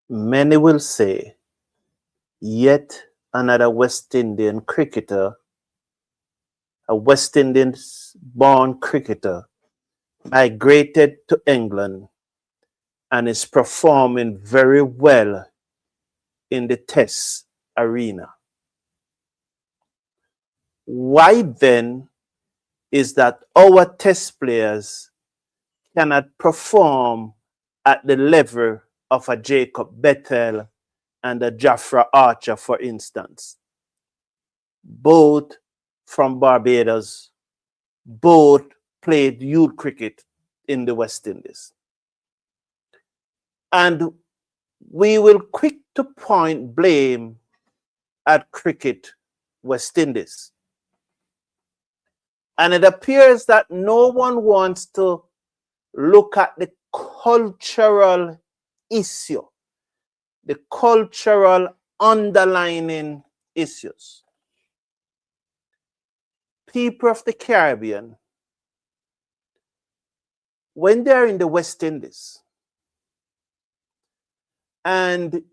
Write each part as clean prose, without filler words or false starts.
Many will say, yet another West Indian cricketer, a West Indian born cricketer, migrated to England and is performing very well in the Test arena. Why then is that our Test players cannot perform at the level of a Jacob Bethell and a Jafra Archer, for instance? Both from Barbados, both played youth cricket in the West Indies. And we will quick to point blame at Cricket West Indies. And it appears that no one wants to look at the cultural issue, the cultural underlining issues. People of the Caribbean, when they're in the West Indies and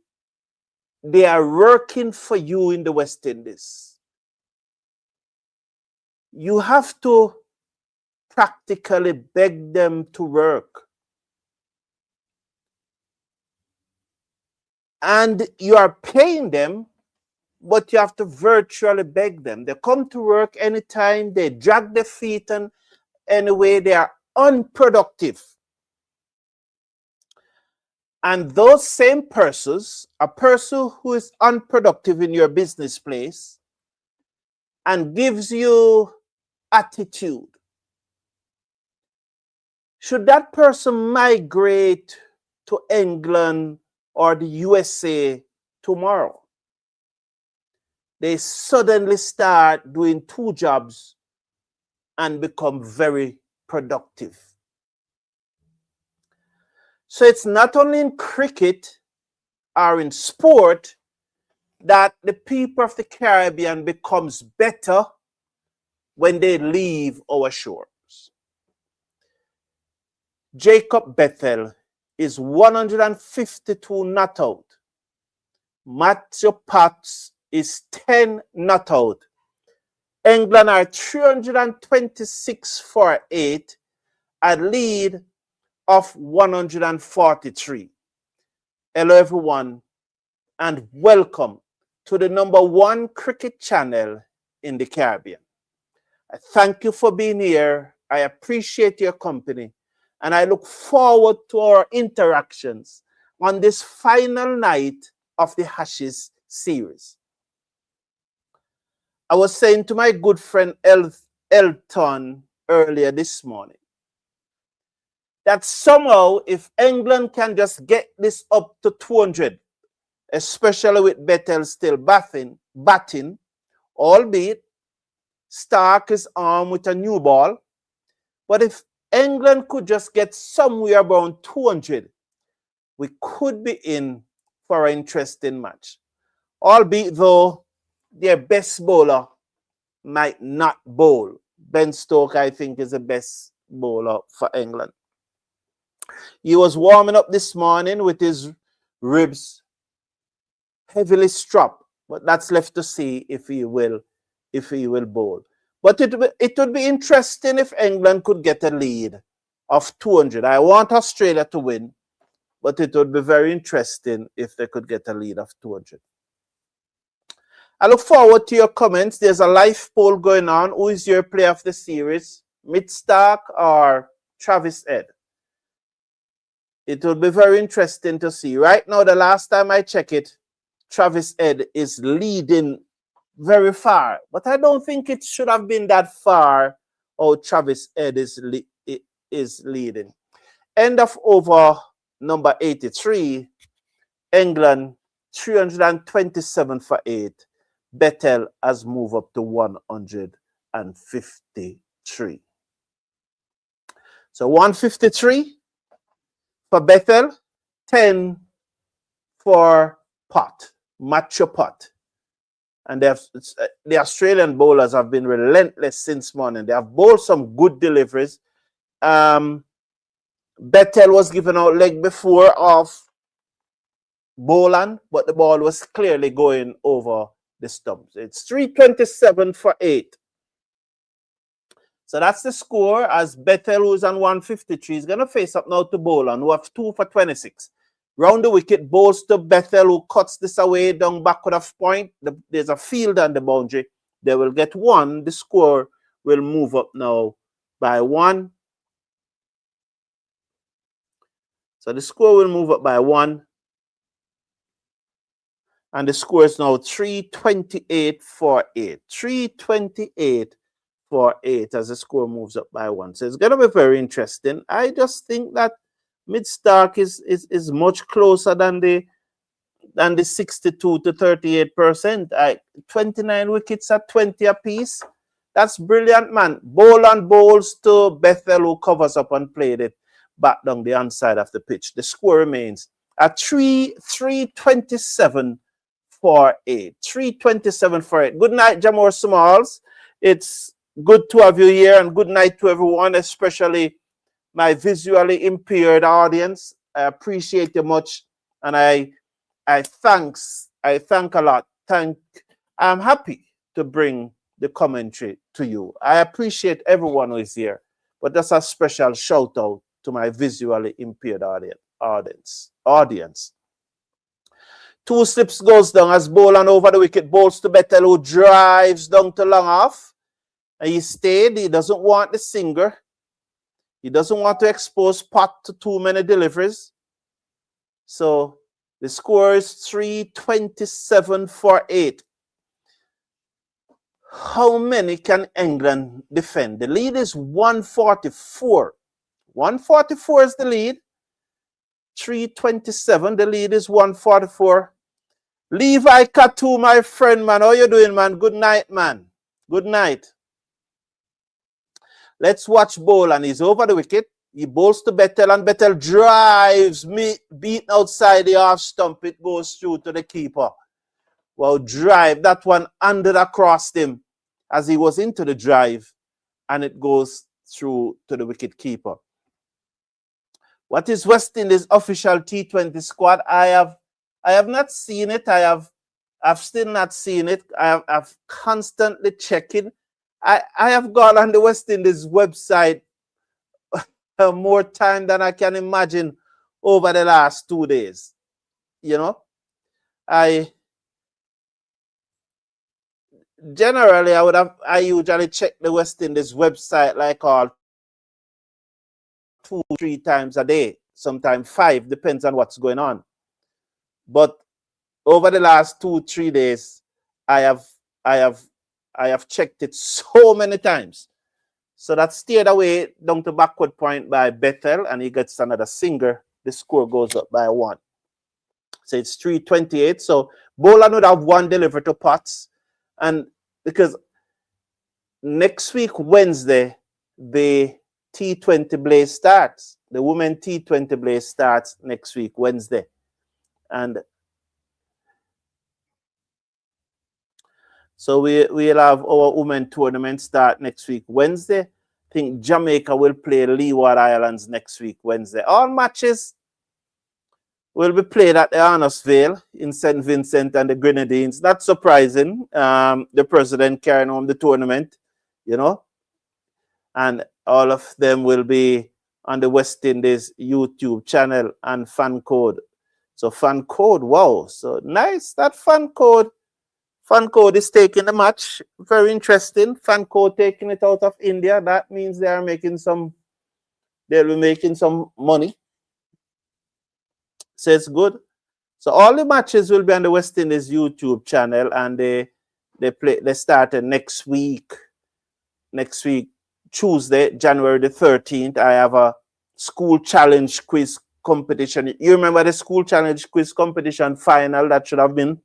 they are working for you in the West Indies, you have to practically beg them to work. And you are paying them, but you have to virtually beg them. They come to work anytime, they drag their feet, and anyway, they are unproductive. And those same persons, a person who is unproductive in your business place and gives you attitude, should that person migrate to England or the USA tomorrow? They suddenly start doing two jobs and become very productive. So it's not only in cricket or in sport that the people of the Caribbean becomes better when they leave our shores. Jacob Bethell is 152 not out. Matthew Potts is 10 not out. England are 326 for 8, a lead of 143. Hello everyone, and welcome to the #1 cricket channel in the Caribbean. I thank you for being here. I appreciate your company, and I look forward to our interactions on this final night of the Ashes series. I was saying to my good friend Elton earlier this morning that somehow if England can just get this up to 200, especially with Bethell still batting, albeit Stark is armed with a new ball, but if England could just get somewhere around 200, we could be in for an interesting match. Albeit though their best bowler might not bowl. Ben Stokes, I think, is the best bowler for England. He was warming up this morning with his ribs heavily strapped, but that's left to see if he will bowl. But it would be interesting if England could get a lead of 200. I want Australia to win, but it would be very interesting if they could get a lead of 200. I look forward to your comments. There's a live poll going on. Who is your player of the series? Mitch Stark or Travis Head? It will be very interesting to see. Right now, the last time I checked it, Travis Head is leading very far. But I don't think it should have been that far. Oh, Travis Head is leading. End of over number 83. England 327 for 8. Bethell has moved up to 153. So 153 for Bethell, 10 for Pot, Matthew Pot. And the Australian bowlers have been relentless since morning. They have bowled some good deliveries. Bethell was given out leg before off bowling, but the ball was clearly going over the stumps. It's 327 for 8. So that's the score, as Bethell, who's on 153, is going to face up now to Bowlan, who have 2 for 26. Round the wicket, bowls to Bethell, who cuts this away down backward of point. There's a field on the boundary. They will get 1. The score will move up now by 1. So the score will move up by 1. And the score is now 328 for 8. 328 for 8 as the score moves up by 1. So it's going to be very interesting. I just think that Mid-Stark is much closer than the 62 to 38%. 29 wickets at 20 apiece. That's brilliant, man. Bowlan bowls to Bethell, who covers up and played it back down the inside of the pitch. The score remains at 327 for 8. 327 for 8. Good night, Jamor Smalls. It's good to have you here, and good night to everyone, especially my visually impaired audience. I appreciate you much, and I thank a lot. I'm happy to bring the commentary to you. I appreciate everyone who is here, but that's a special shout out to my visually impaired audience. 2 slips goes down as Bowlan over the wicket, bowls to Bethell, who drives down to long off. And he stayed. He doesn't want the singer. He doesn't want to expose Pot to too many deliveries. So the score is 327 for 8. How many can England defend? The lead is 144. 144 is the lead. 327. The lead is 144. Levi Katu, my friend, man. How you doing, man? Good night, man. Good night. Let's watch Bowlan. He's over the wicket. He bowls to Bethell, and Bethell drives, beaten outside the half stump. It goes through to the keeper. Well, drive. That one under across him as he was into the drive, and it goes through to the wicket keeper. What is West Indies' official T20 squad? I have not seen it. I've still not seen it. I've constantly checking. I have gone on the West Indies website more time than I can imagine over the last 2 days. You know, I usually check the West Indies website like all 2-3 times a day, sometimes 5, depends on what's going on. But over the last 2-3 days, I have checked it so many times. So that steered away down to backward point by Bethell, and he gets another singer. The score goes up by 1. So it's 328. So Bowlan would have 1 delivered to Potts. And because next week, Wednesday, the T20 Blaze starts. The Women T20 Blaze starts next week, Wednesday. And so we'll have our women tournament start next week, Wednesday. I think Jamaica will play Leeward Islands next week, Wednesday. All matches will be played at the Arnosvale in St. Vincent and the Grenadines. Not surprising. The president carrying on the tournament, you know. And all of them will be on the West Indies YouTube channel and fan code. So fan code, wow. So nice, that fan code. Fan code is taking the match. Very interesting. Fan code taking it out of India. That means they'll be making some money. So it's good. So all the matches will be on the West Indies YouTube channel, and they started next week. Next week, Tuesday, January the 13th, I have a school challenge quiz competition. You remember the school challenge quiz competition final that should have been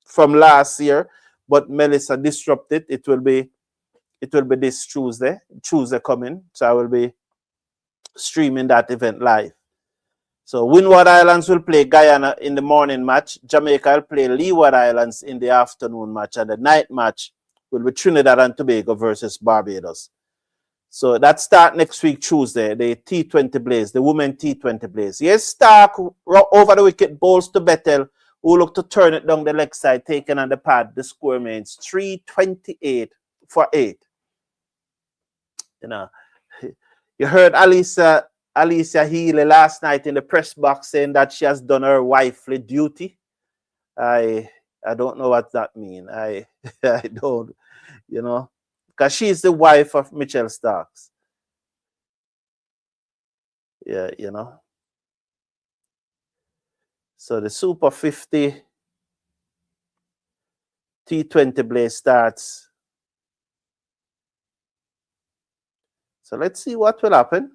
from last year, but Melissa disrupted. It will be this Tuesday coming. So I will be streaming that event live. So Windward Islands will play Guyana in the morning match. Jamaica will play Leeward Islands in the afternoon match, and the night match will be Trinidad and Tobago versus Barbados. So that start next week, Tuesday, the T20 Blaze, the women T20 Blaze. Yes, Stark over the wicket, bowls to Bethell, who look to turn it down the leg side, taking on the pad. The score remains 328 for 8. You know, you heard Alicia Healy last night in the press box saying that she has done her wifely duty. I don't know what that means. I don't, you know, because she's the wife of Mitchell Starks. Yeah, you know. So the Super 50 T20 Blaze starts. So let's see what will happen.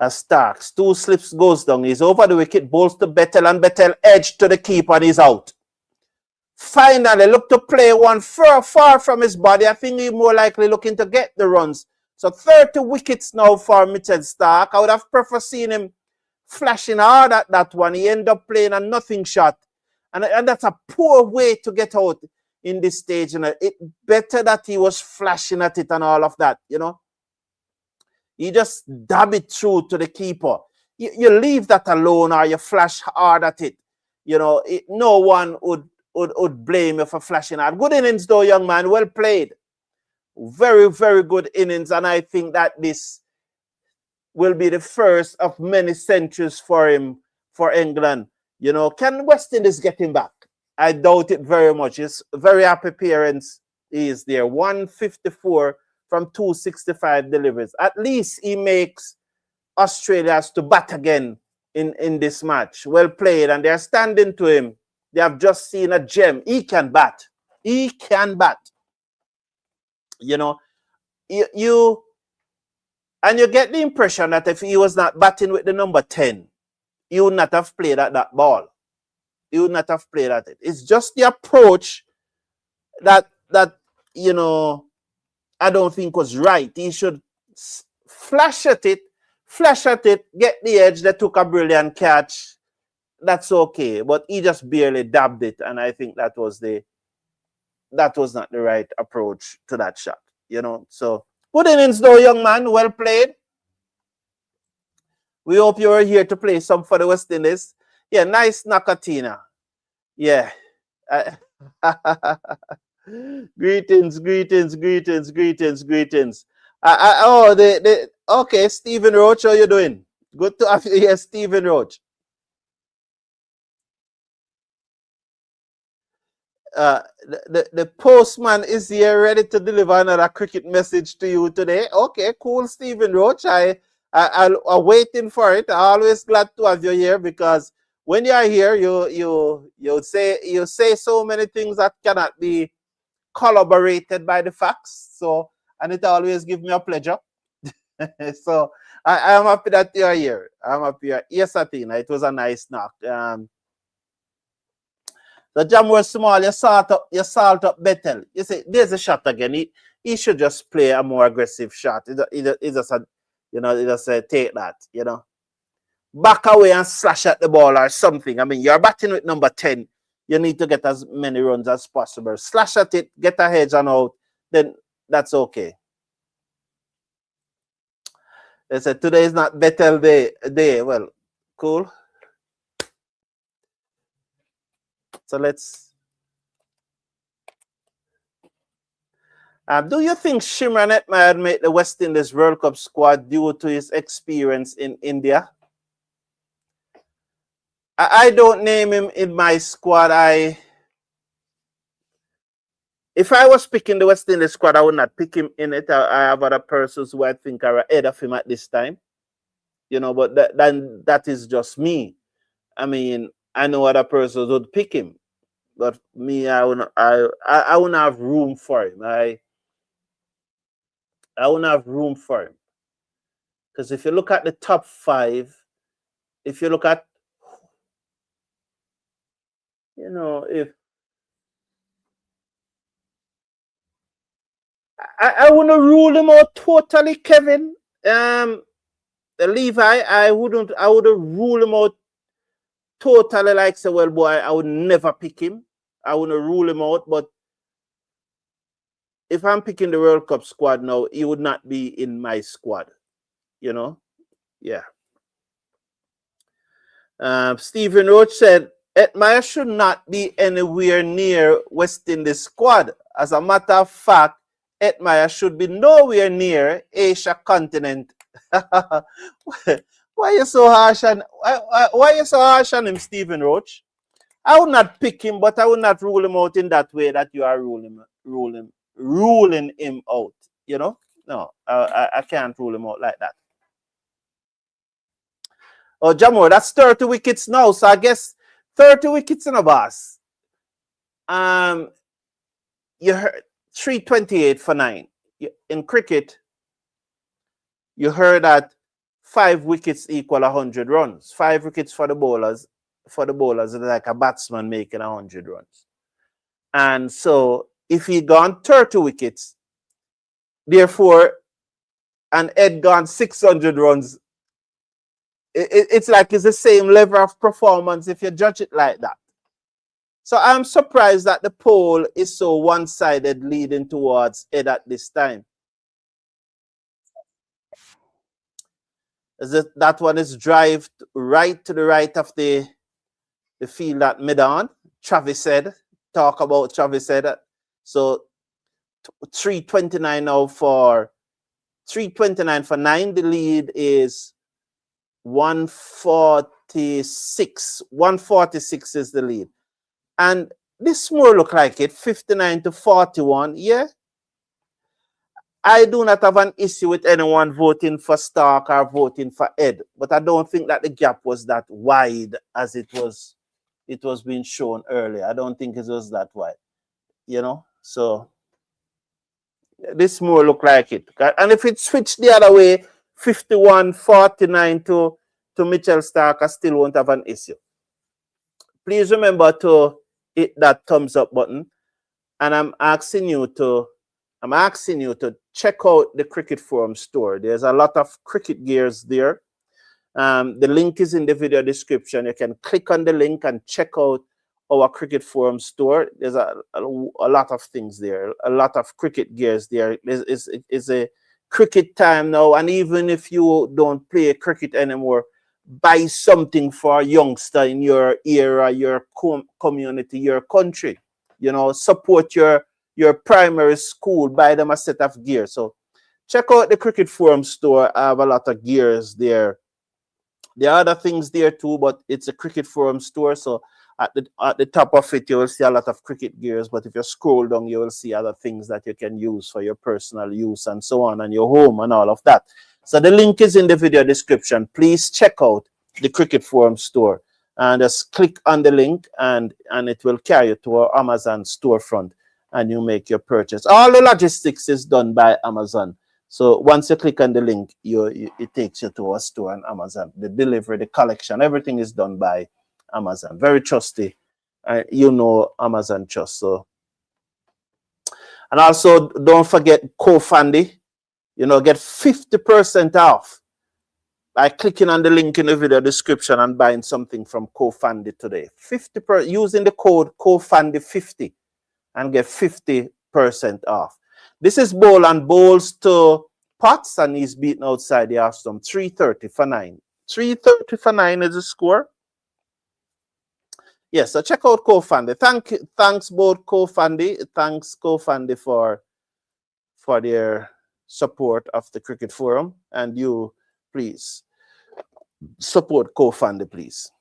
As Starks, 2 slips, goes down. He's over the wicket, bowls to Bethell, and Bethell edge to the keeper, and he's out. Finally, look to play one far from his body. I think he's more likely looking to get the runs. So 30 wickets now for Mitchell Stark. I would have preferred seeing him flashing hard at that one. He ended up playing a nothing shot. And that's a poor way to get out in this stage. And it better that he was flashing at it and all of that, you know. You just dab it through to the keeper. You leave that alone or you flash hard at it. You know, no one would blame you for flashing hard. Good innings though, young man. Well played. Very, very good innings. And I think that this will be the first of many centuries for him, for England. You know, can West Indies get him back? I doubt it very much. It's a very happy appearance. He is there. 154 from 265 deliveries. At least he makes Australia has to bat again in this match. Well played. And they're standing to him. They have just seen a gem. He can bat. He can bat. You know, you get the impression that if he was not batting with the number 10, he would not have played at that ball. He would not have played at it. It's just the approach that you know, I don't think was right. He should flash at it, get the edge. They took a brilliant catch. That's okay. But he just barely dabbed it. And I think that was not the right approach to that shot. You know, so good innings though, young man. Well played. We hope you are here to play some for the West Indies. Yeah, nice Nakatina. Yeah. Greetings. Okay, Stephen Roach, how you doing? Good to have you here, Stephen Roach. The postman is here ready to deliver another cricket message to you today. Okay, cool, Stephen Roach. I'm waiting for it. I'm always glad to have you here because when you are here, you say so many things that cannot be corroborated by the facts. So, and it always gives me a pleasure. So I am happy that you are here. I'm happy. Yes, Athena, it was a nice knock. The jam was small. You salt up Bethell. You see, there's a shot again. He should just play a more aggressive shot. He just take that, you know. Back away and slash at the ball or something. I mean, you're batting with number 10. You need to get as many runs as possible. Slash at it, get a hedge and out, then that's okay. They said today is not Bethell day. Well, cool. So let's. Do you think Shimron Etmire made the West Indies World Cup squad due to his experience in India? I don't name him in my squad. If I was picking the West Indies squad, I would not pick him in it. I have other persons who I think are ahead of him at this time. You know, but that is just me. I mean, I know other persons would pick him. But me, I wouldn't have room for him. I wouldn't have room for him. Because if you look at the top 5, if you look at, you know, if I wouldn't rule him out totally, Kevin. Levi, I would rule him out totally like say, well, boy, I would never pick him. I wouldn't rule him out, but if I'm picking the World Cup squad now, he would not be in my squad. You know? Yeah. Stephen Roach said, Edmire should not be anywhere near West Indies squad. As a matter of fact, Edmire should be nowhere near Asia continent. Why are you so harsh on why are you so harsh on him, Stephen Roach? I would not pick him, but I would not rule him out in that way that you are ruling him out. You know? No, I can't rule him out like that. Oh, Jamo, that's 30 wickets now. So I guess 30 wickets in a boss. You heard 328 for 9. In cricket, you heard that 5 wickets equal 100 runs. 5 wickets for the bowlers. For the bowlers, it's like a batsman making 100 runs. And so if he gone 30 wickets, therefore, and Ed gone 600 runs, it's like it's the same level of performance if you judge it like that. So I'm surprised that the poll is so one-sided leading towards Ed at this time. That one is drive right to the right of the field at mid-on. Travis said, talk about Travis said. So 329 now for 329 for 9. The lead is 146. 146 is the lead. And this more look like it, 59 to 41. Yeah. I do not have an issue with anyone voting for Stark or voting for Ed, but I don't think that the gap was that wide as it was being shown earlier. I don't think it was that wide, you know. So this more look like it. And if it switched the other way, 51-49 to Mitchell Stark, I still won't have an issue. Please remember to hit that thumbs up button. And I'm asking you to check out the Cricket Forum store. There's a lot of cricket gears there. The link is in the video description. You can click on the link and check out our Cricket Forum store. There's a lot of things there, a lot of cricket gears there. It's a cricket time now, and even if you don't play cricket anymore, buy something for a youngster in your era, your community, your country. You know, support your primary school, buy them a set of gear. So check out the Cricket Forum store. I have a lot of gears there. There are other things there too, but it's a Cricket Forum store. So at the top of it, you will see a lot of cricket gears. But if you scroll down, you will see other things that you can use for your personal use and so on, and your home and all of that. So the link is in the video description. Please check out the Cricket Forum store. And just click on the link and it will carry you to our Amazon storefront and you make your purchase. All the logistics is done by Amazon. So once you click on the link, it takes you to our store on Amazon. The delivery, the collection, everything is done by Amazon. Very trusty. You know Amazon Trust. So. And also, don't forget COOFANDY. You know, get 50% off by clicking on the link in the video description and buying something from COOFANDY today. 50% using the code COOFANDY50 and get 50% off. This is Bowl and Bowls to Potts, and he's beaten outside the Arsenal 330 for 9. 330 for 9 is the score. Yes, so check out COOFANDY. Thanks both COOFANDY. Thanks COOFANDY for their support of the Cricket Forum, and you please support COOFANDY, please.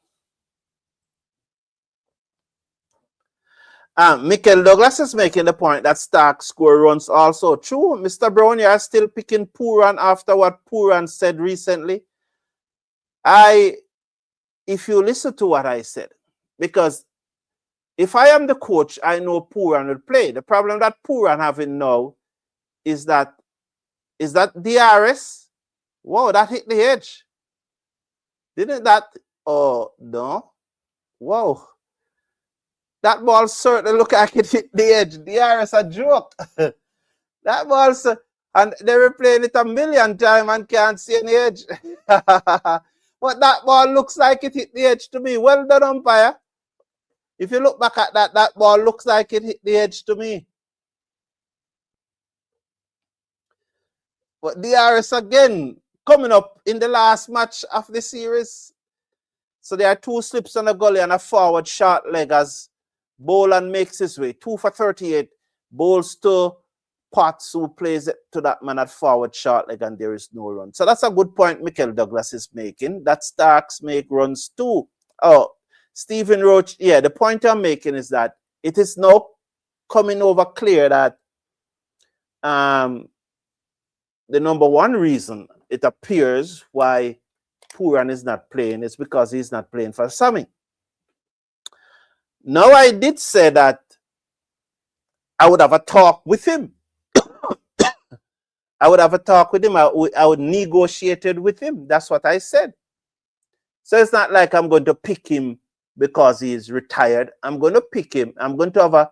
Michael Douglas is making the point that Stark score runs also. True, Mr. Brown, you are still picking Pooran after what Pooran said recently. If you listen to what I said, because if I am the coach, I know Pooran will play. The problem that Pooran having now is that DRS. Whoa, that hit the edge. Didn't that? Oh, no. Whoa. That ball certainly look like it hit the edge. DRS a joke. That ball, and they were playing it a million times and can't see any edge. But that ball looks like it hit the edge to me. Well done, umpire. If you look back at that, that ball looks like it hit the edge to me. But DRS again coming up in the last match of the series. So there are 2 slips on the gully and a forward short leg as Boland makes his way. 2 for 38. Bowls to Potts, who plays it to that man at forward short leg, and there is no run. So that's a good point Michael Douglas is making. That Starks make runs too. Oh, Stephen Roach, yeah, the point I'm making is that it is now coming over clear that the number one reason it appears why Puran is not playing is because he's not playing for Sammy. Now, I did say that I would have a talk with him. I would have a talk with him. I would negotiate it with him. That's what I said. So it's not like I'm going to pick him because he's retired. I'm going to pick him. I'm going to have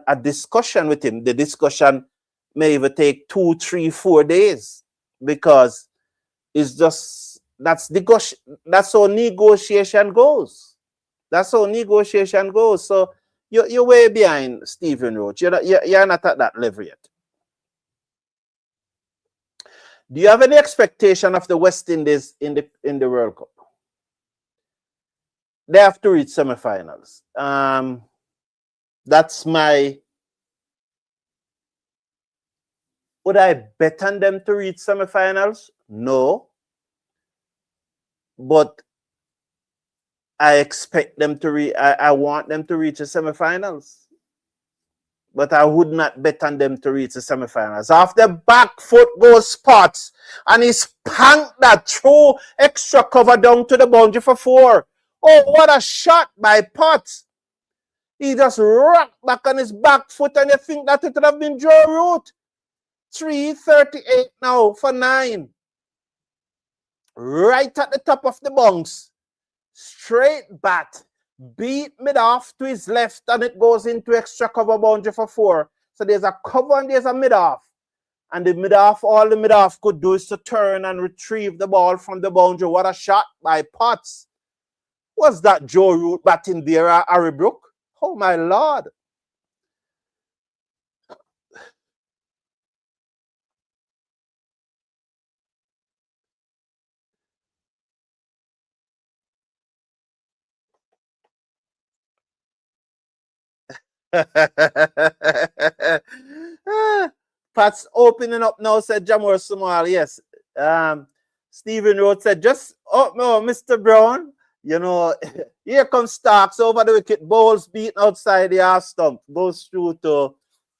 a discussion with him. The discussion may even take 2, 3, 4 days because it's just that's how negotiation goes. That's how negotiation goes. So you're way behind Stephen Roach. You're not at that level yet. Do you have any expectation of the West Indies in the World Cup? They have to reach semifinals. That's my. Would I bet on them to reach semifinals? No. But I expect them to I want them to reach the semifinals. But I would not bet on them to reach the semifinals. After back foot goes Potts, and he spanked that through extra cover down to the boundary for 4. Oh, what a shot by Potts. He just rocked back on his back foot, and you think that it would have been Joe Root. 3:38 now for 9. Right at the top of the bunks. Straight bat. Beat mid-off to his left, and it goes into extra cover boundary for 4. So there's a cover and there's a mid-off. And the mid-off, all the mid-off could do is to turn and retrieve the ball from the boundary. What a shot by Potts. Was that Joe Root batting there, Harry Brook? Oh, my Lord. Pat's opening up now, said Jamor Sumal. Yes. Stephen Roach said, just, oh no, Mr. Brown, you know, here comes Starks over the wicket, bowls beaten outside the half stump, goes through to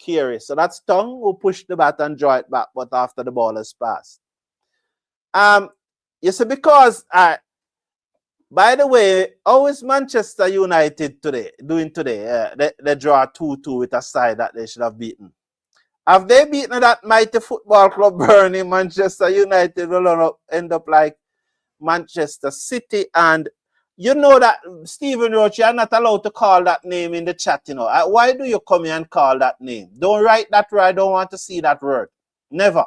Carse. So that's Tongue who pushed the bat and draw it back, but after the ball has passed. You see, because by the way, how is Manchester United doing today? They draw 2-2 with a side that they should have beaten. Have they beaten that mighty football club Burnley? Manchester United will end up like Manchester City. And you know that, Stephen Roach, you're not allowed to call that name in the chat, you know. Why do you come here and call that name? Don't write that word. I don't want to see that word. Never.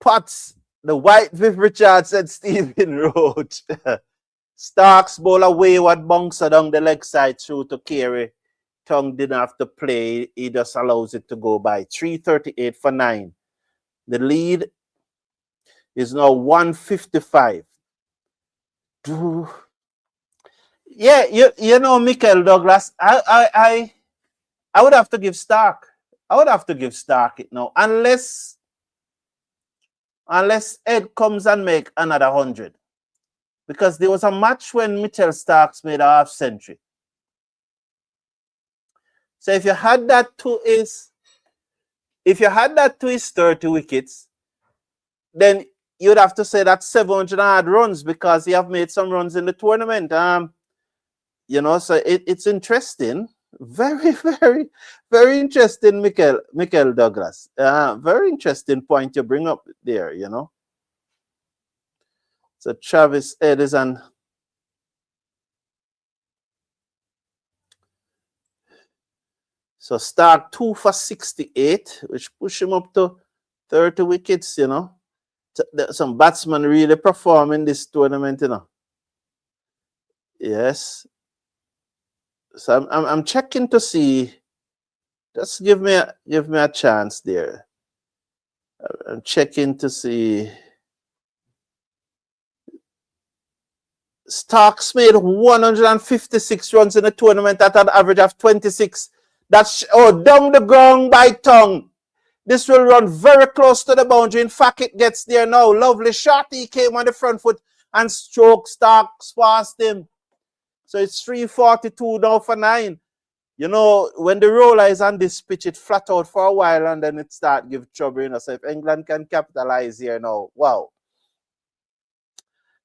Potts. The white Viv Richards said Stephen Roach. Starks bowl a wayward bouncer down the leg side through to Carey. Tongue didn't have to play. He just allows it to go by. 3:38 for 9. The lead is now 155. Yeah, you know, Michael Douglas, I would have to give Stark. I would have to give Stark it now. Unless Ed comes and make another 100. Because there was a match when Mitchell Starks made a half century. So if you had that to his 30 wickets, then you'd have to say that's 700 odd runs because he have made some runs in the tournament. You know, so it's interesting. Very, very, very interesting, Michael Douglas. Very interesting point you bring up there, you know. So Travis Edison. So Stark 2 for 68, which push him up to 30 wickets, you know. Some batsmen really perform in this tournament, you know. Yes. So I'm checking to see. Just give me a chance there. I'm checking to see. Starks made 156 runs in the tournament at an average of 26. That's down the ground by tongue. This will run very close to the boundary. In fact, it gets there now. Lovely shot. He came on the front foot and stroked Starks past him. So it's 342 now for 9. You know, when the roller is on this pitch, it flat out for a while and then it start give trouble. You know, so if England can capitalize here now, wow.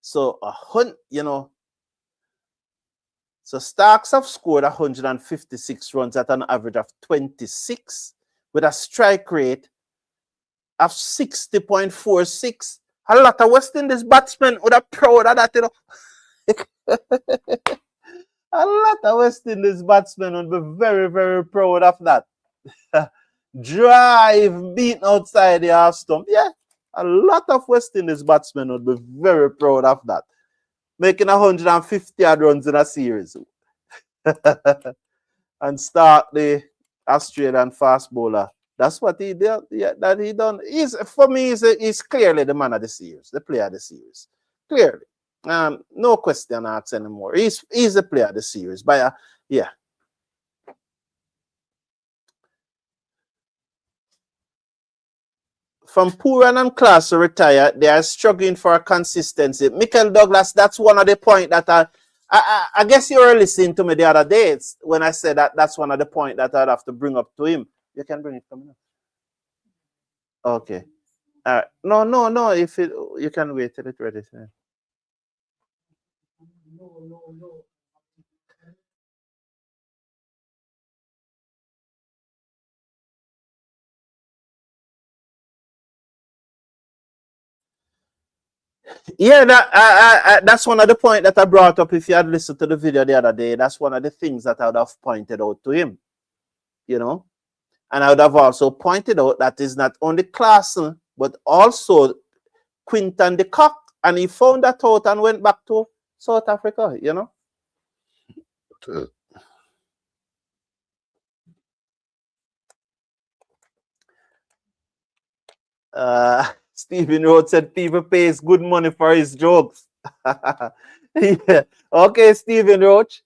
So, you know, so Starks have scored 156 runs at an average of 26 with a strike rate of 60.46. A lot of West Indies batsmen would have proud of that, you know. A lot of West Indies batsmen would be very, very proud of that. Drive, beaten outside the half stump. Yeah, a lot of West Indies batsmen would be very proud of that. Making 150 runs in a series. And start the Australian fast bowler. That's what he did. Yeah, that he done. For me, he's clearly the man of the series, the player of the series. Clearly. No question asked anymore. He's the player of the series. But yeah. From Puran and Carse to retire, they are struggling for a consistency. Michael Douglas, that's one of the points that I guess you were listening to me the other day when I said that that's one of the points that I'd have to bring up to him. You can bring it coming up. Okay. No. If you can wait till it's ready. No. Yeah, that's one of the points that I brought up. If you had listened to the video the other day, that's one of the things that I would have pointed out to him, you know. And I would have also pointed out that is not only Carse, but also Quinton de Kock. And he found that out and went back to South Africa, you know. Stephen Rhodes said people pays good money for his jokes. Yeah. Okay, Stephen Roach.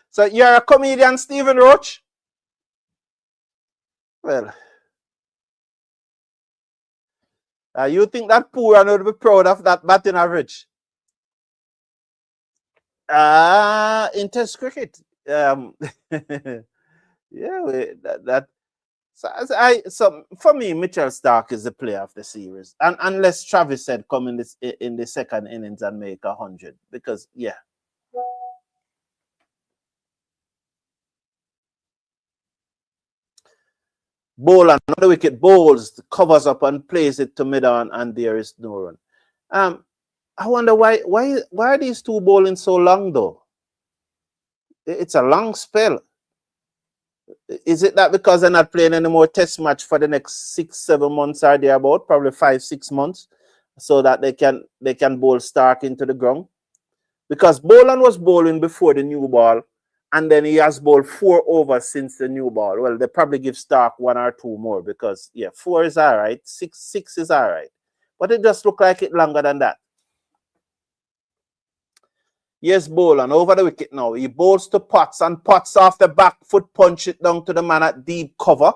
So you're a comedian, Stephen Roach? Well, you think that Puran would be proud of that batting average? In Test cricket. Yeah, so for me, Mitchell Stark is the player of the series, and unless Travis said come in the second innings and make 100, because yeah. Bowler, another wicket, bowls, covers up and plays it to mid on, and there is no run. I wonder why are these two bowling so long though? It's a long spell. Is it that because they're not playing any more test match for the next 6-7 months or thereabout, probably 5-6 months, so that they can bowl Stark into the ground? Because Boland was bowling before the new ball, and then he has bowled 4 overs since the new ball. Well, they probably give Stark 1 or 2 more because, yeah, 4 is all right, 6 is all right. But it just looked like it longer than that. Yes, Boland over the wicket now. He bowls to Potts, and Potts off the back foot punch it down to the man at deep cover.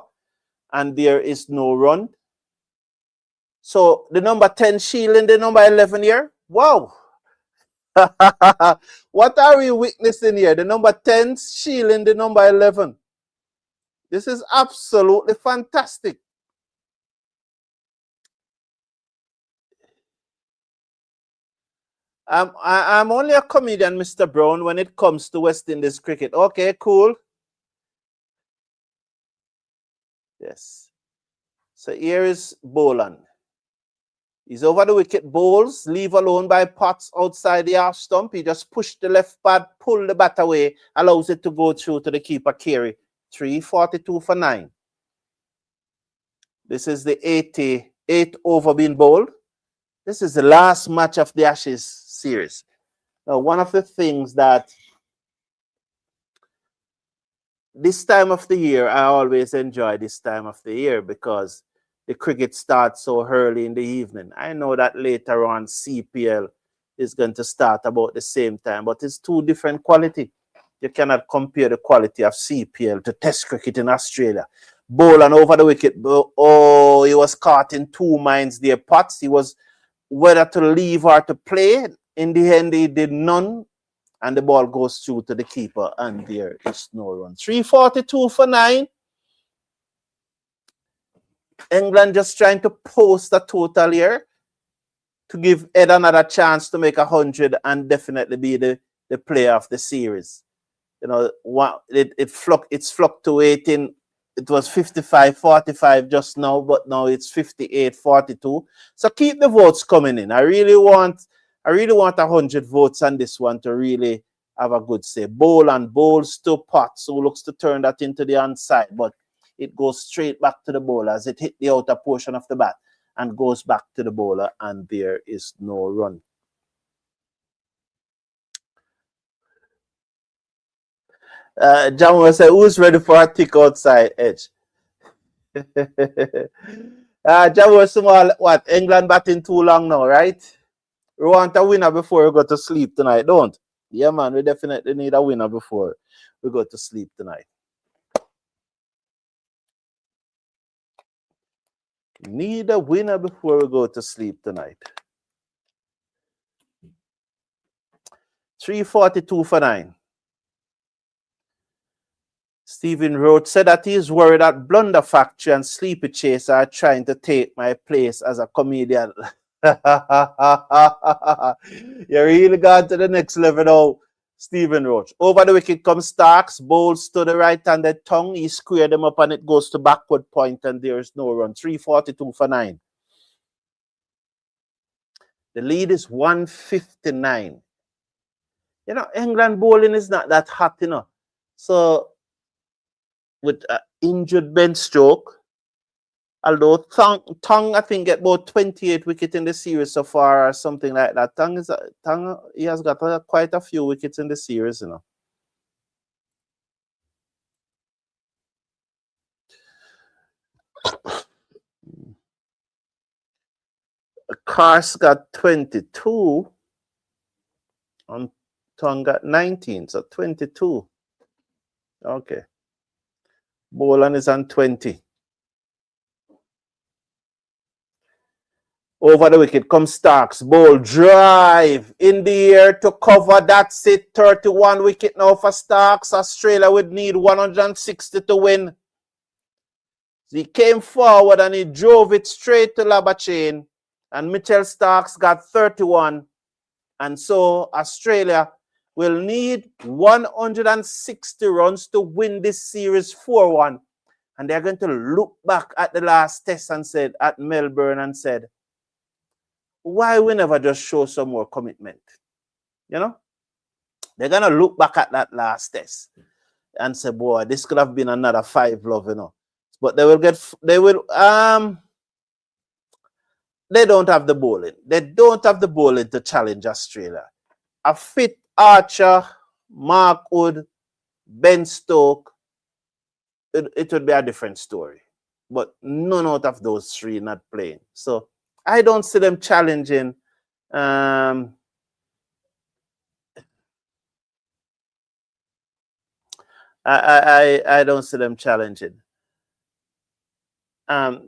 And there is no run. So the number 10 shielding the number 11 here. Wow. What are we witnessing here? The number 10 shielding the number 11. This is absolutely fantastic. I'm only a comedian, Mr. Brown, when it comes to West Indies cricket. Okay, cool. Yes. So here is Boland. He's over the wicket, bowls, leave alone by Potts outside the half stump. He just pushed the left pad, pull the bat away, allows it to go through to the keeper, Carey. 342 for 9. This is the 88th over being bowled. This is the last match of the Ashes series. Now, one of the things that this time of the year, I always enjoy this time of the year because the cricket starts so early in the evening. I know that later on CPL is going to start about the same time, but it's two different quality. You cannot compare the quality of CPL to Test cricket in Australia. Bowling over the wicket. Oh, he was caught in two minds there. Potts, he was whether to leave or to play. In the end, he did none. And the ball goes through to the keeper. And there is no run. 342 for 9. England just trying to post a total here to give Ed another chance to make 100 and definitely be the player of the series. You know, it's fluctuating. It was 55-45 just now, but now it's 58-42. So keep the votes coming in. I really want 100 votes on this one to really have a good say. Bowl and bowls to Potts, who looks to turn that into the onside, but it goes straight back to the bowler as it hit the outer portion of the bat and goes back to the bowler, and there is no run. John will say, who's ready for a tick outside edge? John will small, what? England batting too long now, right? We want a winner before we go to sleep tonight, don't? Yeah, man, we definitely need a winner before we go to sleep tonight. Need a winner before we go to sleep tonight. 342 for 9. Stephen Roach said that he's worried that Blunder Factory and Sleepy Chase are trying to take my place as a comedian. You really got to the next level now, Stephen Roach. Over the wicket comes Starks, bowls to the right-handed tongue. He squared them up and it goes to backward point and there is no run. 342 for 9. The lead is 159. You know, England bowling is not that hot, you know. So, with injured Ben Stoke, although Tong I think get about 28 wickets in the series so far or something like that. Tong he has got quite a few wickets in the series, you know. Carse got 22 and Tong got 19, so 22. Okay. Boland is on 20. Over the wicket comes Starks. Bowl drive in the air to cover. That's it. 31 wicket now for Starks. Australia would need 160 to win. He came forward and he drove it straight to Labachane. And Mitchell Starks got 31. And so Australia will need 160 runs to win this series 4-1. And they're going to look back at the last test and said, at Melbourne and said, why we never just show some more commitment? You know? They're going to look back at that last test and say, boy, this could have been another 5-love, you know. But they don't have the bowling. They don't have the bowling to challenge Australia. A fit Archer, Mark Wood, Ben Stoke, it would be a different story. But none out of those three not playing. So I don't see them challenging. I don't see them challenging. No,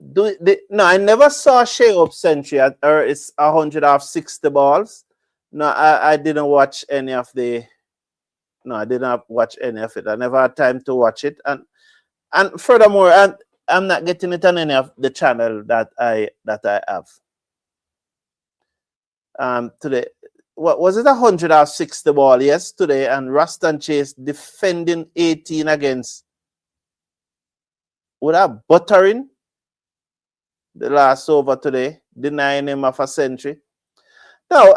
I never saw Shea up century or it's 100 off 60 balls. No, I didn't watch any of the. No, I didn't watch any of it. I never had time to watch it, and furthermore, I'm not getting it on any of the channel that I have. Today, what was it? 100 off 60 ball? Yes, today, and Ruston Chase defending 18 against. Would have buttering the last over today, denying him of a century. Now,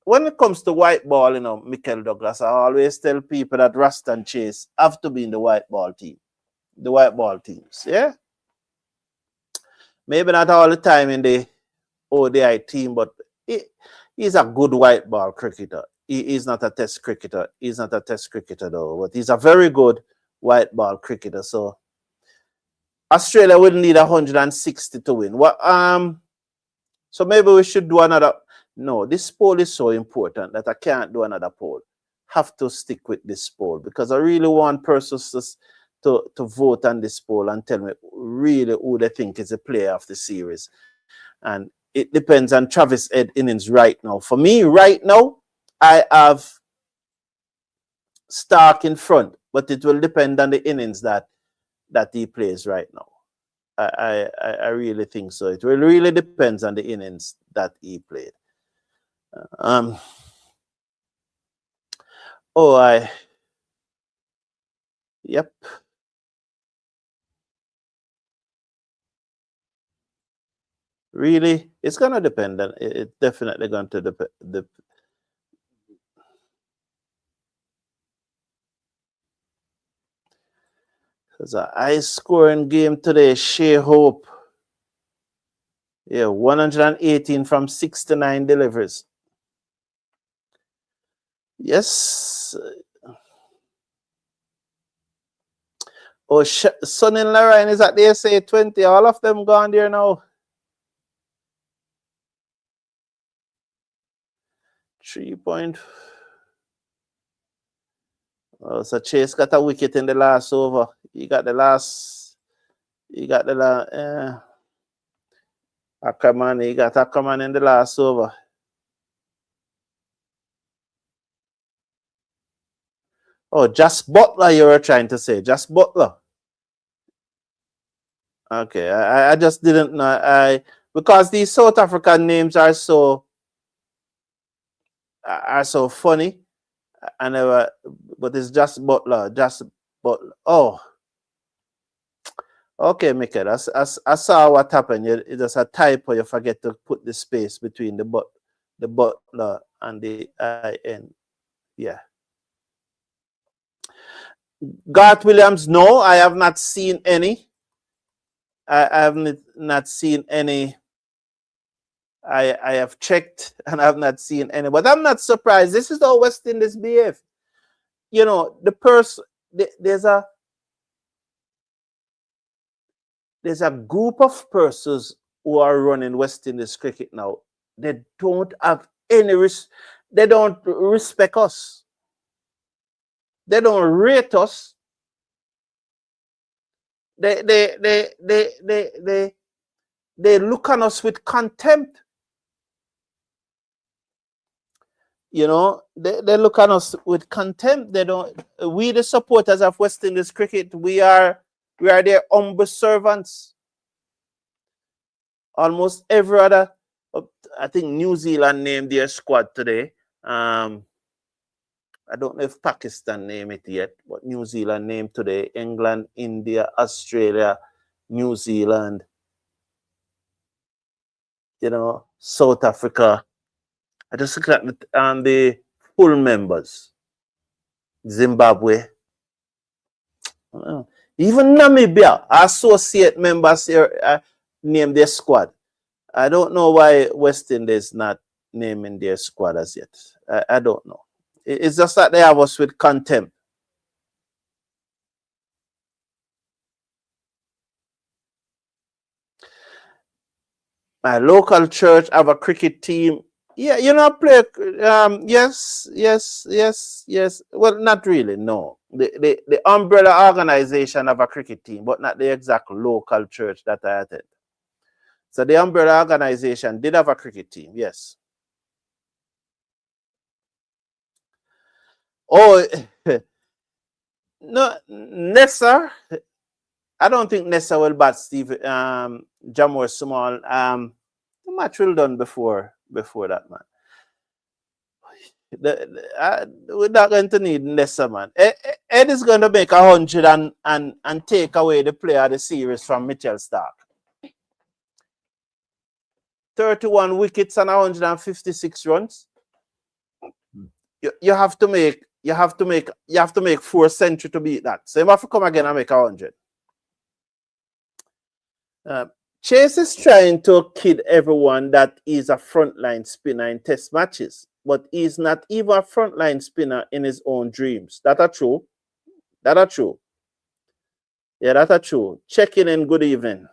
when it comes to white ball, you know, Michael Douglas, I always tell people that Ruston Chase have to be in the white ball team. The white ball teams, yeah? Maybe not all the time in the ODI team, but he's a good white ball cricketer. He is not a test cricketer. He's not a test cricketer, though, but he's a very good white ball cricketer. So Australia will need 160 to win. What so maybe we should do another. No, this poll is so important that I can't do another poll. Have to stick with this poll because I really want persons to vote on this poll and tell me really who they think is the player of the series. And it depends on Travis Ed innings right now. For me, right now, I have Stark in front, but it will depend on the innings that he plays right now. I really think so. It will really depends on the innings that he played. Yep. Really, it's gonna depend. It's definitely going to depend. It's a high-scoring game today. Shea Hope. Yeah, 118 from 69 deliveries. Yes. Oh, Son in Lorraine is at the SA20. All of them gone there now. 3 point. Oh, so Chase got a wicket in the last over. He got the last. He got the last. Ackerman. He got Ackerman in the last over. Oh, just Butler, you were trying to say. Just Butler. Okay, I just didn't know. Because these South African names are so funny. I never, but it's just Butler. Just Butler. Oh. Okay, Michael. I saw what happened. It's just a typo. You forget to put the space between the Butler and the IN. Yeah. Garth Williams, no, I have not seen any. I have not seen any. I have checked and I have not seen any. But I'm not surprised. This is how West Indies behave. You know, there's a group of persons who are running West Indies cricket now. They don't have any they don't respect us. They don't rate us. They look on us with contempt. You know, they look on us with contempt. They don't. We, the supporters of West Indies cricket, we are their humble servants. Almost every other, I think New Zealand named their squad today. I don't know if Pakistan named it yet, but New Zealand named today. England, India, Australia, New Zealand. You know, South Africa. I just look at the full members. Zimbabwe. Even Namibia, associate members here name their squad. I don't know why West Indies not naming their squad as yet. I don't know. It's just that they have us with contempt. My local church have a cricket team. Yeah, you know, play. Yes. Well, not really. No, the umbrella organization have a cricket team, but not the exact local church that I attend. So the umbrella organization did have a cricket team. Yes. Oh, no, Neser. I don't think Neser will bat Steve Jamor Small. The match will done before that, man. We're not going to need Neser, man. Ed is going to make 100 and take away the player of the series from Mitchell Stark. 31 wickets and 156 runs. You have to make 4 centuries to beat that. So you have to come again and make 100. Chase is trying to kid everyone that he's a frontline spinner in test matches, but he's not even a frontline spinner in his own dreams. That are true. Yeah, that's true. Checking in, good evening.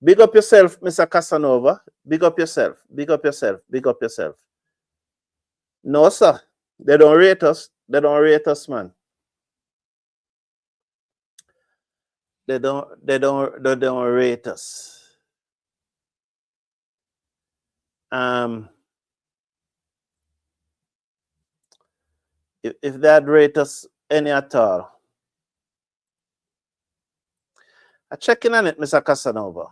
Big up yourself, Mr. Casanova. Big up yourself. Big up yourself. Big up yourself. No, sir. They don't rate us. They don't rate us, man. They don't rate us. If they'd rate us any at all. I'm checking on it, Mr. Casanova.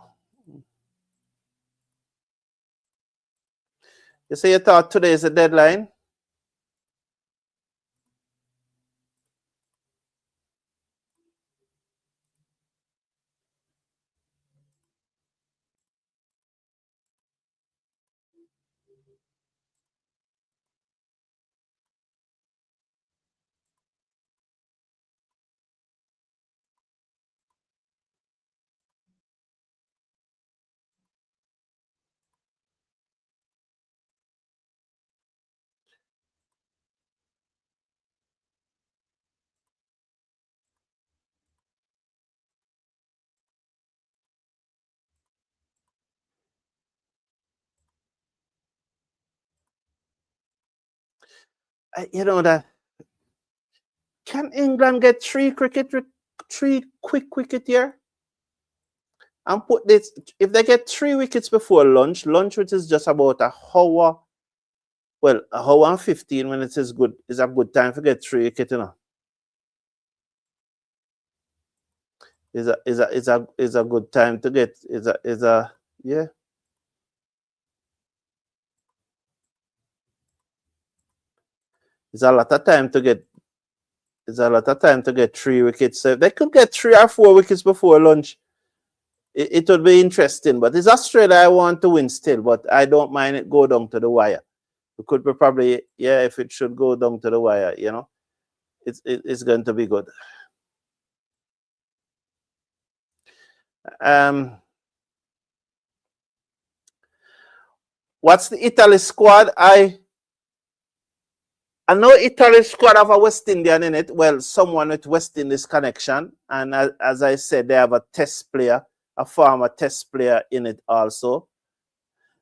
You say you thought today is the deadline? You know that. Can England get three quick wicket here? And put this, if they get 3 wickets before lunch, which is just about a hour, well, a hour and 15 minutes is good, is a good time to get 3 wickets, you know. Is a good time to get, yeah. It's a lot of time to get, 3 wickets. So if they could get 3 or 4 wickets before lunch, it would be interesting. But it's Australia I want to win still, but I don't mind it go down to the wire. It could be probably, yeah, if it should go down to the wire, you know, it's going to be good. What's the Italy squad? I know Italy squad have a West Indian in it. Well, someone with West Indies connection. And as I said, they have a test player, a former test player in it also.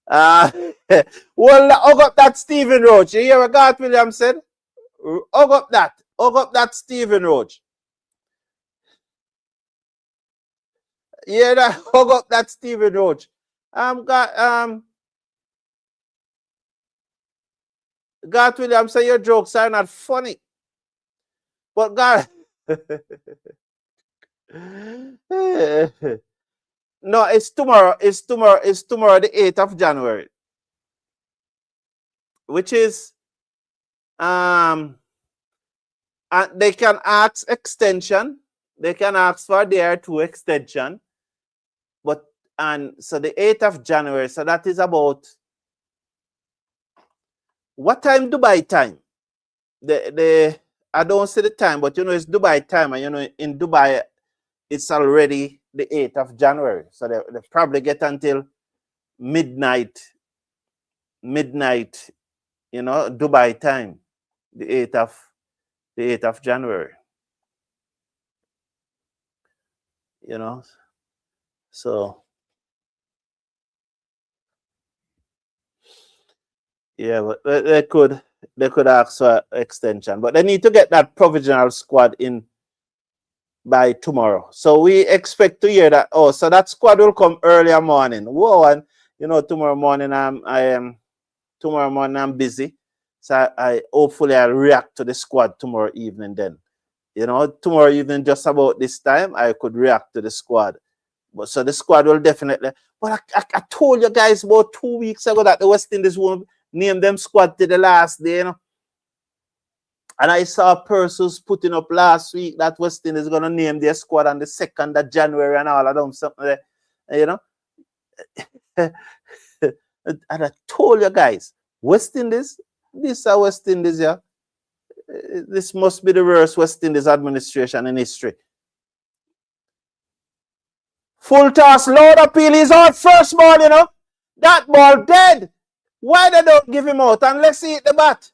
Well, hug up that Stephen Roach. You hear what Garth Williams said? Hug up that Stephen Roach. Yeah, hug up that Stephen Roach. Garth Williams say your jokes are not funny. But Garth no, it's tomorrow. It's tomorrow, the 8th of January. Which is and they can ask extension. They can ask for their 2 extension. But and so the 8th of January, so that is about what time? Dubai time. I don't see the time, but you know it's Dubai time, and you know in Dubai it's already the 8th of January. So they probably get until midnight, you know, Dubai time, the 8th of January. You know. So yeah, but they could ask for extension, but they need to get that provisional squad in by tomorrow. So we expect to hear that. Oh, so that squad will come earlier morning. Whoa, and you know tomorrow morning I'm busy. So I hopefully I'll react to the squad tomorrow evening then. You know, tomorrow evening just about this time I could react to the squad. But so the squad will definitely. But I told you guys about 2 weeks ago that the West Indies won't name them squad to the last day, you know. And I saw persons putting up last week that West Indies is going to name their squad on the 2nd of January and all of them, something, you know. And I told you guys, West Indies, this is West Indies, yeah. This must be the worst West Indies administration in history. Full toss, loud appeal, he's out first ball, you know. That ball dead. Why they don't give him out? And let's see the bat.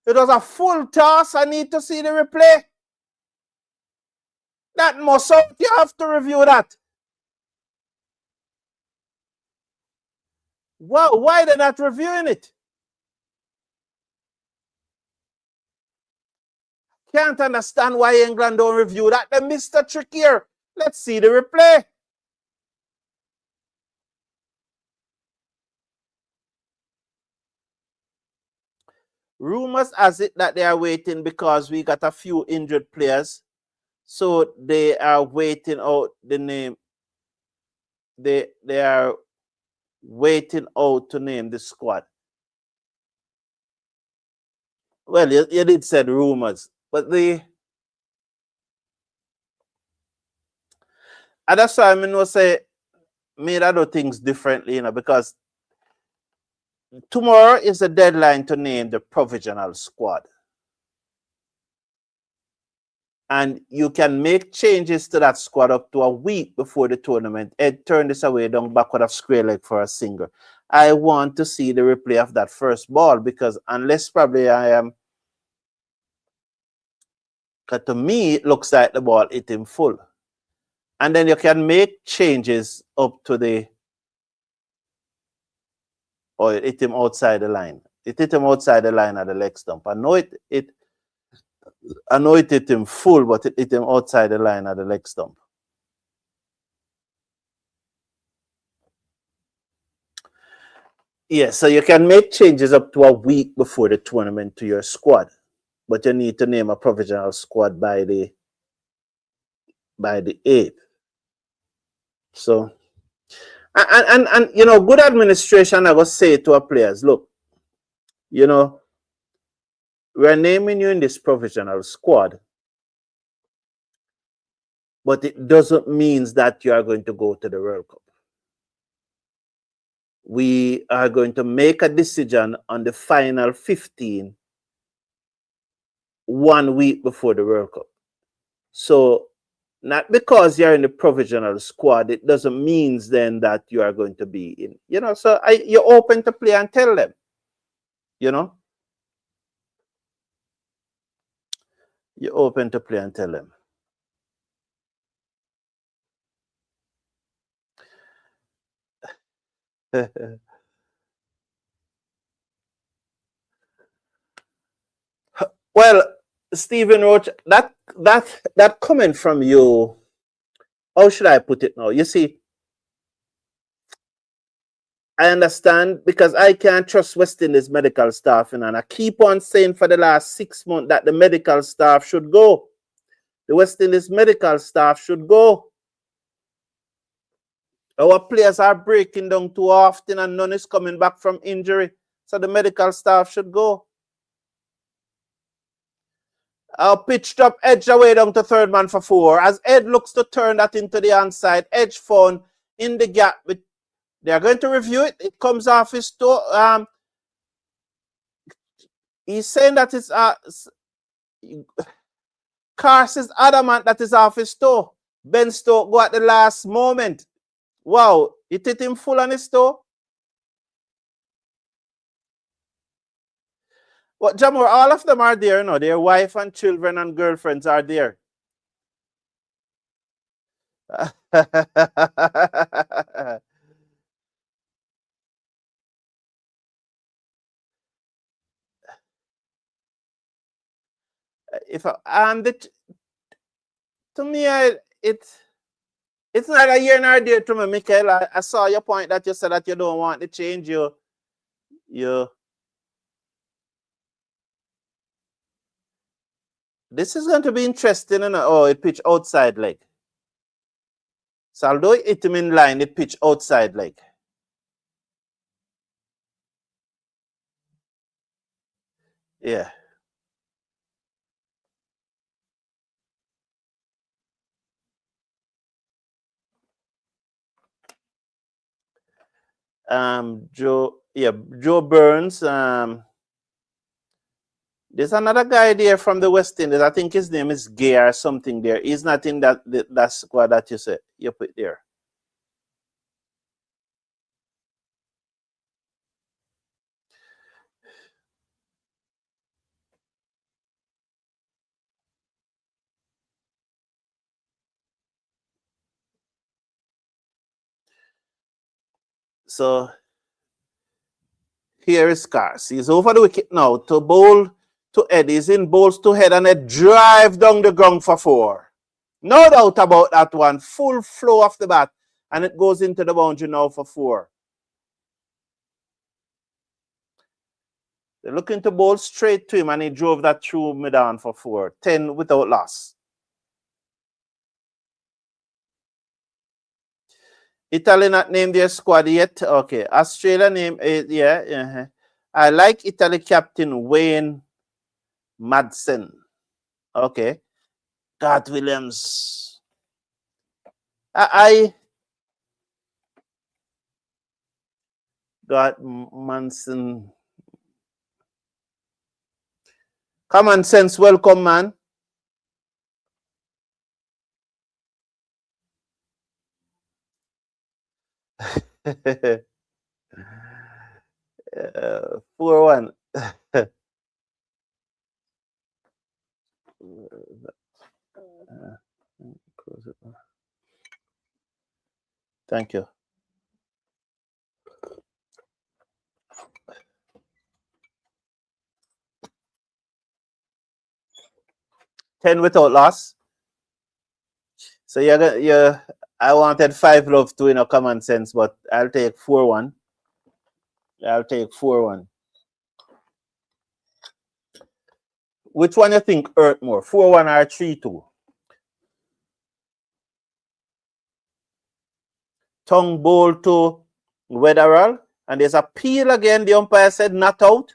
It was a full toss. I need to see the replay. That must out. You have to review that. Wow, why they're not reviewing it? Can't understand why England don't review that. They missed a trick here. Let's see the replay. Rumors has it that they are waiting because we got a few injured players. So they are waiting out the name. They are waiting out to name the squad. Well, you did said rumors, but the other side, I know say made other things differently, because tomorrow is the deadline to name the provisional squad. And you can make changes to that squad up to a week before the tournament. Ed turned this away down backward of square leg for a single. I want to see the replay of that first ball, because unless probably I am, because to me it looks like the ball hit him full. And then you can make changes up to the, or it hit him outside the line. It hit him outside the line at the leg stump. I know it hit him full, but it hit him outside the line at the leg stump. Yeah, so you can make changes up to a week before the tournament to your squad, but you need to name a provisional squad by the 8th. So, and good administration, I would say to our players, look, we're naming you in this provisional squad, but it doesn't mean that you are going to go to the World Cup. We are going to make a decision on the final 15 1 week before the World Cup. So, not because you're in the provisional squad, it doesn't mean then that you are going to be in. So you're open to play and tell them. You're open to play and tell them. Well, Stephen Roach, that comment from you, how should I put it now? You see, I understand, because I can't trust West Indies medical staff, and I keep on saying for the last 6 months that the medical staff should go. The West Indies medical staff should go. Our players are breaking down too often and none is coming back from injury. So the medical staff should go. Our pitched up edge away down to third man for 4. As Ed looks to turn that into the onside, edge found in the gap. They are going to review it. It comes off his toe. He's saying that it's Carse is adamant that is off his toe. Ben Stoke go at the last moment. Wow, it hit him full on his toe. But Jamor, all of them are there, their wife and children and girlfriends are there. To me, it's not a year nor there to me, Michael. I saw your point that you said that you don't want the change. This is going to be interesting, Oh, it pitch outside leg. So although it hit him in line, it pitch outside leg. Yeah. Joe Burns. There's another guy there from the West Indies. I think his name is Gay or something there. He's not in that squad that you said you put there. So here is Carse. He's over the wicket now to bowl to Ed. He's in bowls to head and a drive down the ground for 4. No doubt about that one. Full flow of the bat. And it goes into the boundary now for 4. They're looking to bowl straight to him and he drove that through mid on for 4. 10 without loss. Italy not named their squad yet. Okay. Australia name, yeah. I like Italy captain Wayne Madsen. Okay. Garth Williams. I got Manson. Common sense, welcome, man. uh, 4-1. Thank you. Ten without loss. So I wanted 5 love to a common sense, but I'll take 4-1. I'll take 4-1. Which one you think hurt more? 4-1 or 3-2? Tongue bowl to Wetherall. And there's a peel again. The umpire said not out.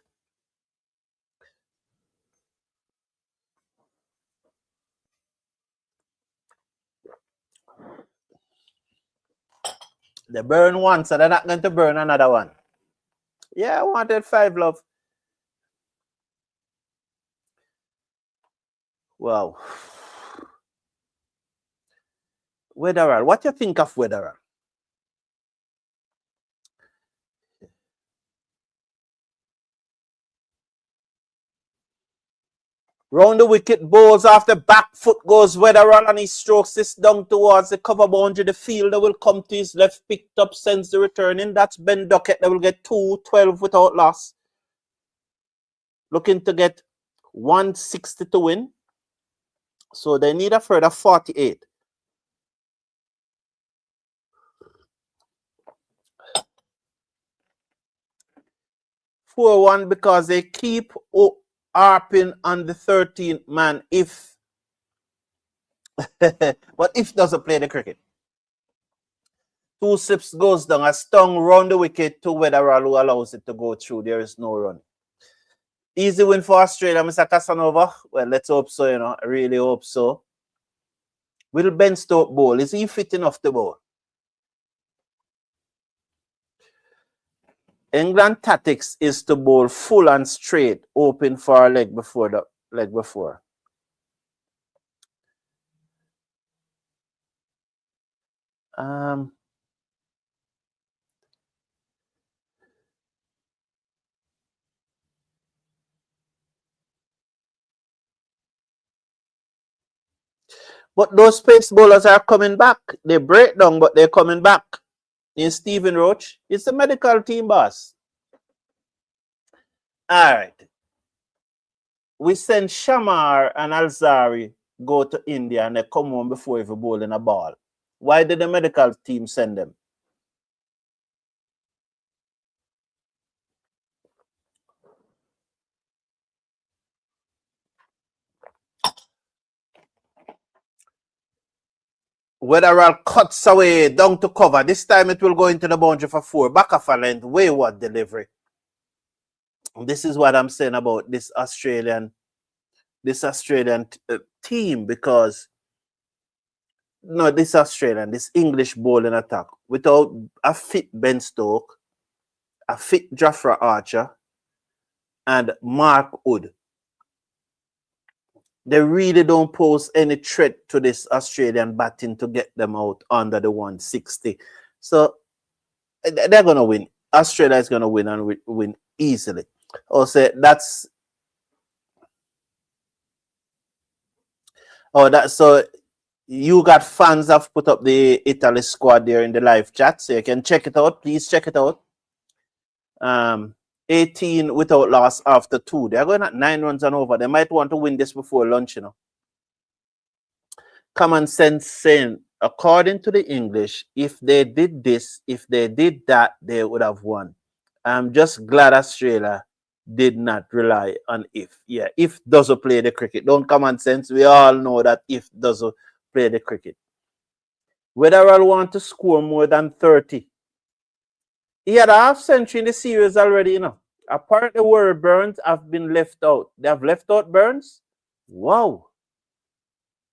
They burn one, so they're not going to burn another one. Yeah, I wanted 5 love. Wow. Wetherall. What do you think of Wetherall? Round the wicket, bowls off the back foot goes Wetherall and he strokes this down towards the cover boundary. The fielder will come to his left, picked up, sends the return in. That's Ben Duckett. They will get 2-12 without loss. Looking to get 160 to win. So they need a further 48. (4-1) because they keep harping on the 13th man if but if doesn't play the cricket. 2 slips goes down, a stung round the wicket to Wetherall who allows it to go through. There is no run. Easy win for Australia, Mr. Casanova. Well, let's hope so, I really hope so. Will Ben Stokes bowl? Is he fit enough to bowl? England tactics is to bowl full and straight, open for a leg before the leg before. But those pace bowlers are coming back. They break down, but they're coming back. In Stephen Roach, it's the medical team, boss. All right. We send Shamar and Alzari go to India and they come home before even bowling a ball. Why did the medical team send them? Wetherall cuts away down to cover. This time it will go into the boundary for 4. Back of a length, wayward delivery. This is what I'm saying about this Australian team, because this English bowling attack without a fit Ben Stokes, a fit Jafra Archer, and Mark Wood, they really don't pose any threat to this Australian batting to get them out under the 160. So they're going to win. Australia is going to win and win easily. Also, so You got fans have put up the Italy squad there in the live chat, so you can check it out. Please check it out. 18 without loss after 2. They're going at 9 runs and over. They might want to win this before lunch, you know. Common sense saying, according to the English, if they did this, if they did that, they would have won. I'm just glad Australia did not rely on if. Yeah, if doesn't play the cricket. Don't common sense. We all know that if doesn't play the cricket. Whether I'll want to score more than 30. He had a half century in the series already, you know. Apparently, Warren Burns have been left out. They have left out Burns? Wow.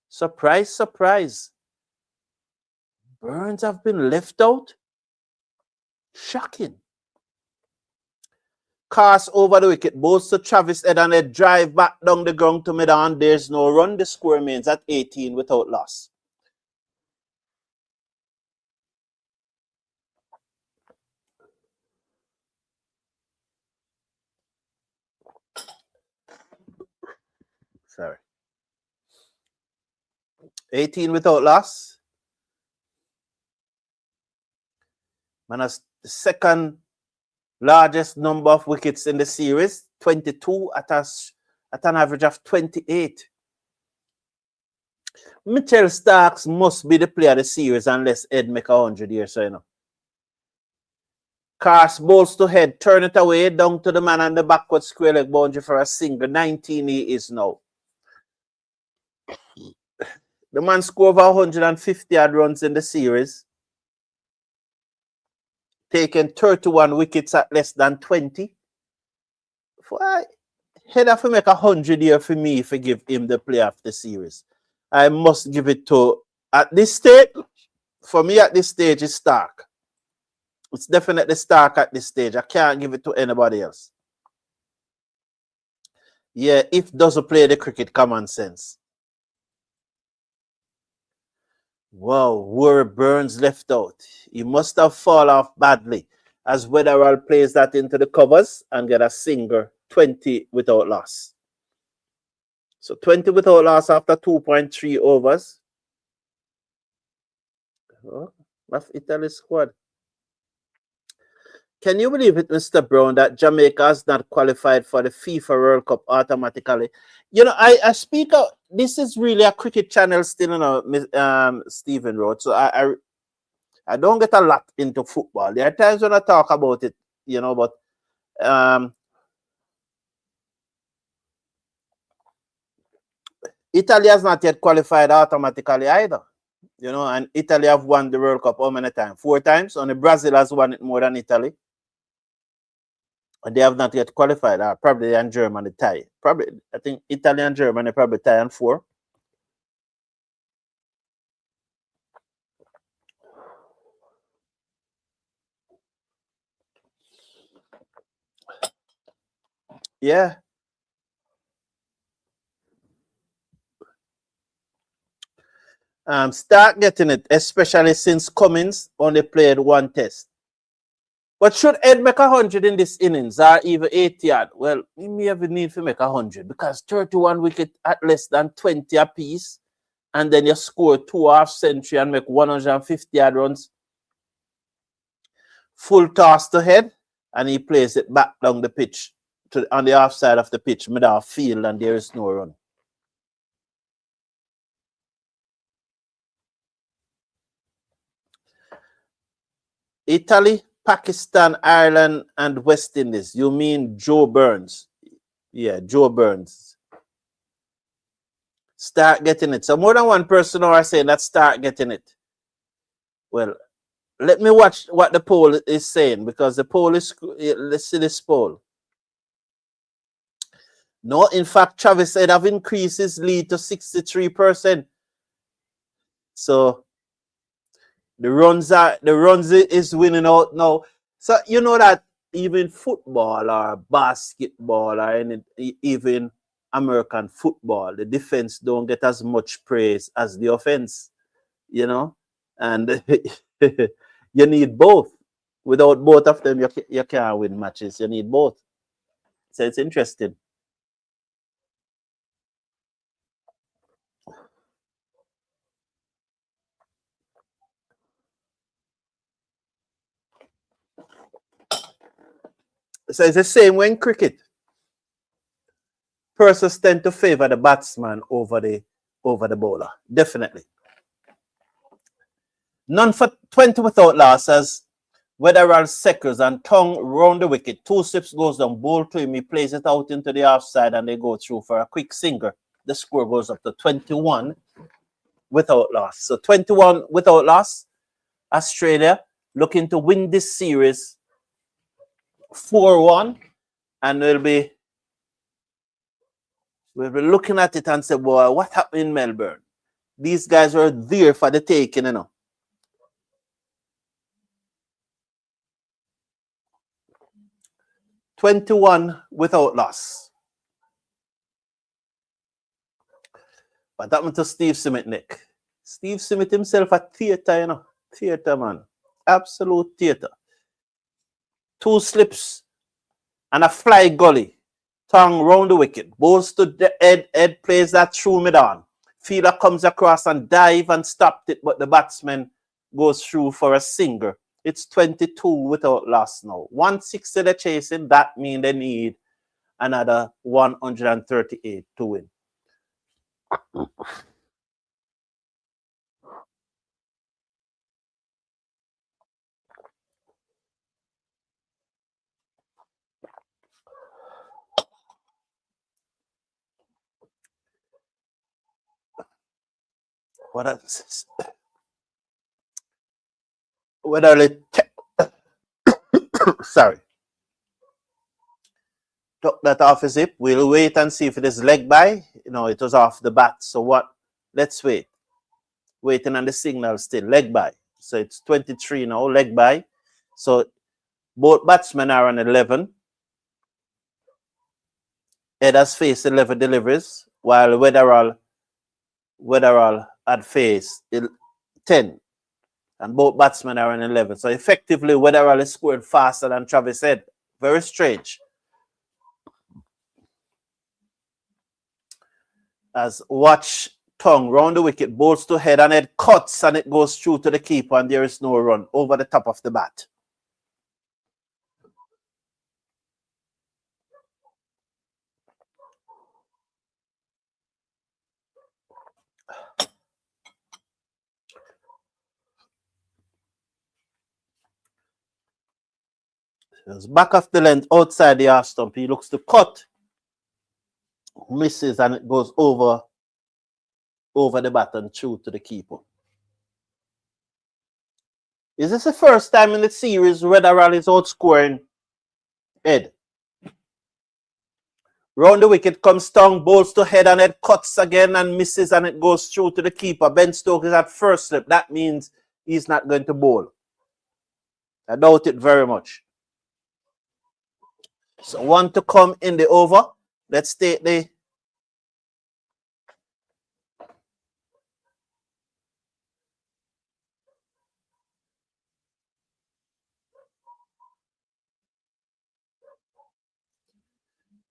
Surprise, surprise. Burns have been left out? Shocking. Carse over the wicket, both to Travis Head and they drive back down the ground to mid-on. There's no run. The score remains at 18 without loss. Sorry. 18 without loss. Man has the second largest number of wickets in the series, 22 at an average of 28. Mitchell Starks must be the player of the series unless Ed make 100 here, so you know. Carse bowls to Head, turn it away, down to the man on the backward square leg boundary for a single. 19 he is now. The man scored over 150 odd runs in the series, taking 31 wickets at less than 20. Head have to make 100 here for me if I give him the player of the series. I must give it to, at this stage, for me at this stage, it's Stark. It's definitely Stark at this stage. I can't give it to anybody else. Yeah, if doesn't play the cricket, common sense. Wow, Warren Burns left out. He must have fallen off badly as Weatherall plays that into the covers and get a single 20 without loss. So 20 without loss after 2.3 overs. Oh, that's Italy's squad. Can you believe it, Mr. Brown, that Jamaica has not qualified for the FIFA World Cup automatically? You know, I speak out. This is really a cricket channel still, you know, Stephen Road. So I don't get a lot into football. There are times when I talk about it, you know, but Italy has not yet qualified automatically either. You know, and Italy have won the World Cup how many times? 4 times. Only Brazil has won it more than Italy. And they have not yet qualified. Probably they and Germany tie. Probably, I think Italy and Germany probably tie on 4. Yeah. Start getting it, especially since Cummins only played 1 test. But should Ed make 100 in this innings or even 80 yard? Well, he may have a need to make 100 because 31 wickets at less than 20 apiece, and then you score 2 half century and make 150 yard runs. Full toss to Head, and he plays it back down the pitch on the off side of the pitch, middle of field, and there is no run. Italy, Pakistan, Ireland, and West Indies. You mean Joe Burns? Yeah, Joe Burns. Start getting it. So more than one person are saying that start getting it. Well, let me watch what the poll is saying because the poll is, let's see this poll. No, in fact, Travis said have increased his lead to 63%. So the runs is winning out now. So you know that even football or basketball or even American football, the defense don't get as much praise as the offense, you know, and you need both. Without both of them, you can't win matches. You need both. So it's interesting. So it's the same when cricket. Persons tend to favor the batsman over the bowler. Definitely. None for 20 without loss as Wetherall secures and tongue round the wicket. 2 slips goes down, ball to him. He plays it out into the offside and they go through for a quick single. The score goes up to 21 without loss. So 21 without loss. Australia looking to win this series 4-1. And we'll be looking at it and say, boy, what happened in Melbourne? These guys were there for the taking, you know. $21 without loss. What happened to Steve Smith, Nick? Steve Smith himself a theatre, you know. Theatre, man. Absolute theatre. 2 slips and a fly gully. Tongue round the wicket. Balls to the head. Head plays that through mid-on. Fielder comes across and dive and stopped it, but the batsman goes through for a single. It's 22 without loss now. 160 they're chasing. That means they need another 138 to win. What else? Sorry. Took that off his hip. We'll wait and see if it is leg by. You know, it was off the bat. So what? Let's wait. Waiting on the signal still. Leg by. So it's 23 now. Leg by. So both batsmen are on 11. Ed has faced 11 deliveries, while Wetherall had faced 10. And both batsmen are on 11. So effectively, Wetherall is scoring faster than Travis Head. Very strange. As watch tongue round the wicket, balls to head and Head cuts and it goes through to the keeper and there is no run over the top of the bat. It's back of the length outside the half stump. He looks to cut, misses, and it goes over the bat and through to the keeper. Is this the first time in the series Wetherall is outscoring Head? Round the wicket comes tongue, balls to head and Head cuts again and misses and it goes through to the keeper. Ben Stokes is at first slip. That means he's not going to bowl. I doubt it very much. So 1 to come in the over. Let's take the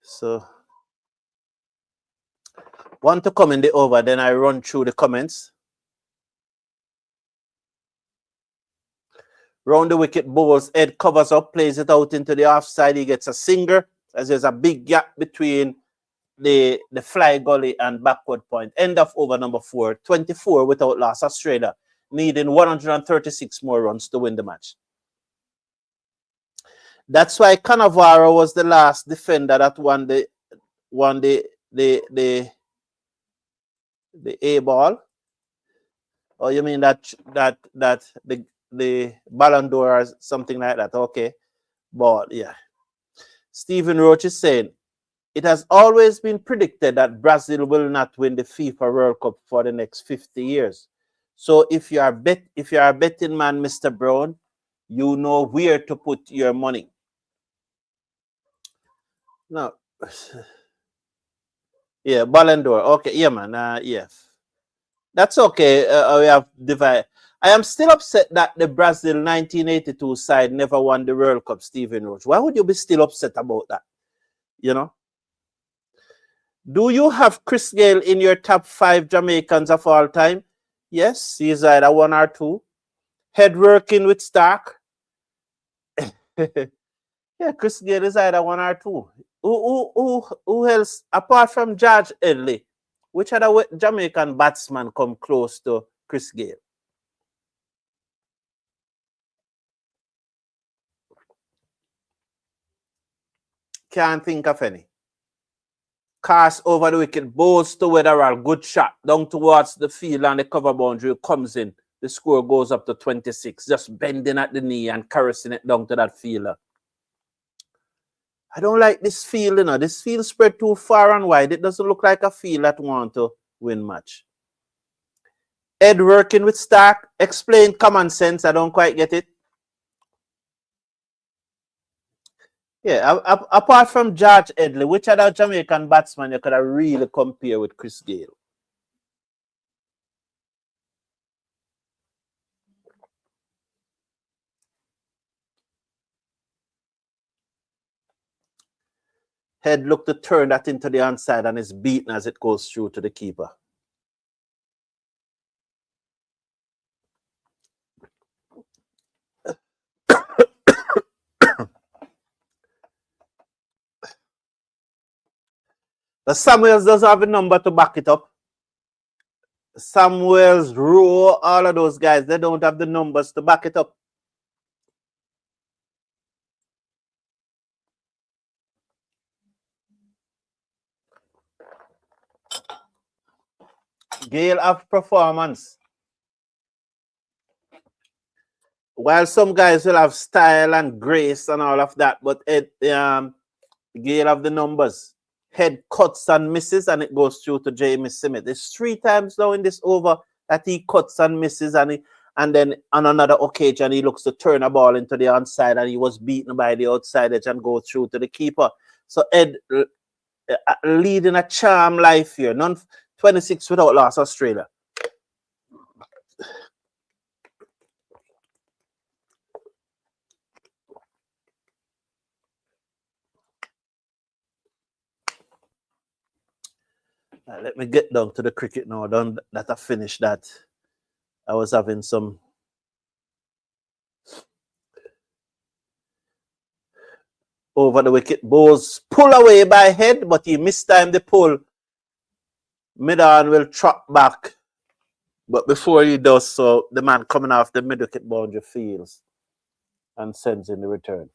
so 1 to come in the over. Then I run through the comments. Round the wicket, bowls, Head covers up, plays it out into the offside. He gets a single as there's a big gap between the fly gully and backward point. End of over number 4, 24 without loss. Australia needing 136 more runs to win the match. That's why Cannavaro was the last defender that won the A ball. Or you mean that the Ballon d'Or or something like that? Okay. Ball, yeah. Stephen Roach is saying, it has always been predicted that Brazil will not win the FIFA World Cup for the next 50 years. So if you are a betting man, Mr. Brown, you know where to put your money. No. Yeah, Ballon d'Or. Okay, yeah, man. Yeah. That's okay. We have divided. I am still upset that the Brazil 1982 side never won the World Cup, Stephen Roach. Why would you be still upset about that? You know? Do you have Chris Gayle in your top 5 Jamaicans of all time? Yes, he's either 1 or 2. Head working with Stark. Yeah, Chris Gale is either one or two. Who else apart from George Edley? Which other Jamaican batsman come close to Chris Gale? Can't think of any. Carse over the wicket, bowls to Weatherall, good shot down towards the field and the cover boundary comes in. The score goes up to 26, just bending at the knee and caressing it down to that fielder. I don't like this field, you know. This field spread too far and wide. It doesn't look like a field that want to win match. Ed working with Stark. Explain common sense. I don't quite get it. Yeah, apart from George Edley, which other Jamaican batsman you could have really compare with Chris Gale? Head look to turn that into the onside and is beaten as it goes through to the keeper. The Samuels doesn't have a number to back it up. Samuels, Rowe, all of those guys, they don't have the numbers to back it up. Gale have performance. While some guys will have style and grace and all of that, but Gale have the numbers. Head cuts and misses, and it goes through to Jamie Simmet. It's 3 times now in this over that he cuts and misses, and then on another occasion he looks to turn a ball into the onside, and he was beaten by the outside edge and go through to the keeper. So Ed leading a charm life here. 26 without loss, Australia. Let me get down to the cricket now. Done that I finished that. I was having some over the wicket balls pull away by Head, but he missed time the pull. Mid-on will trot back. But before he does so, the man coming off the mid-wicket boundary fields and sends in the return.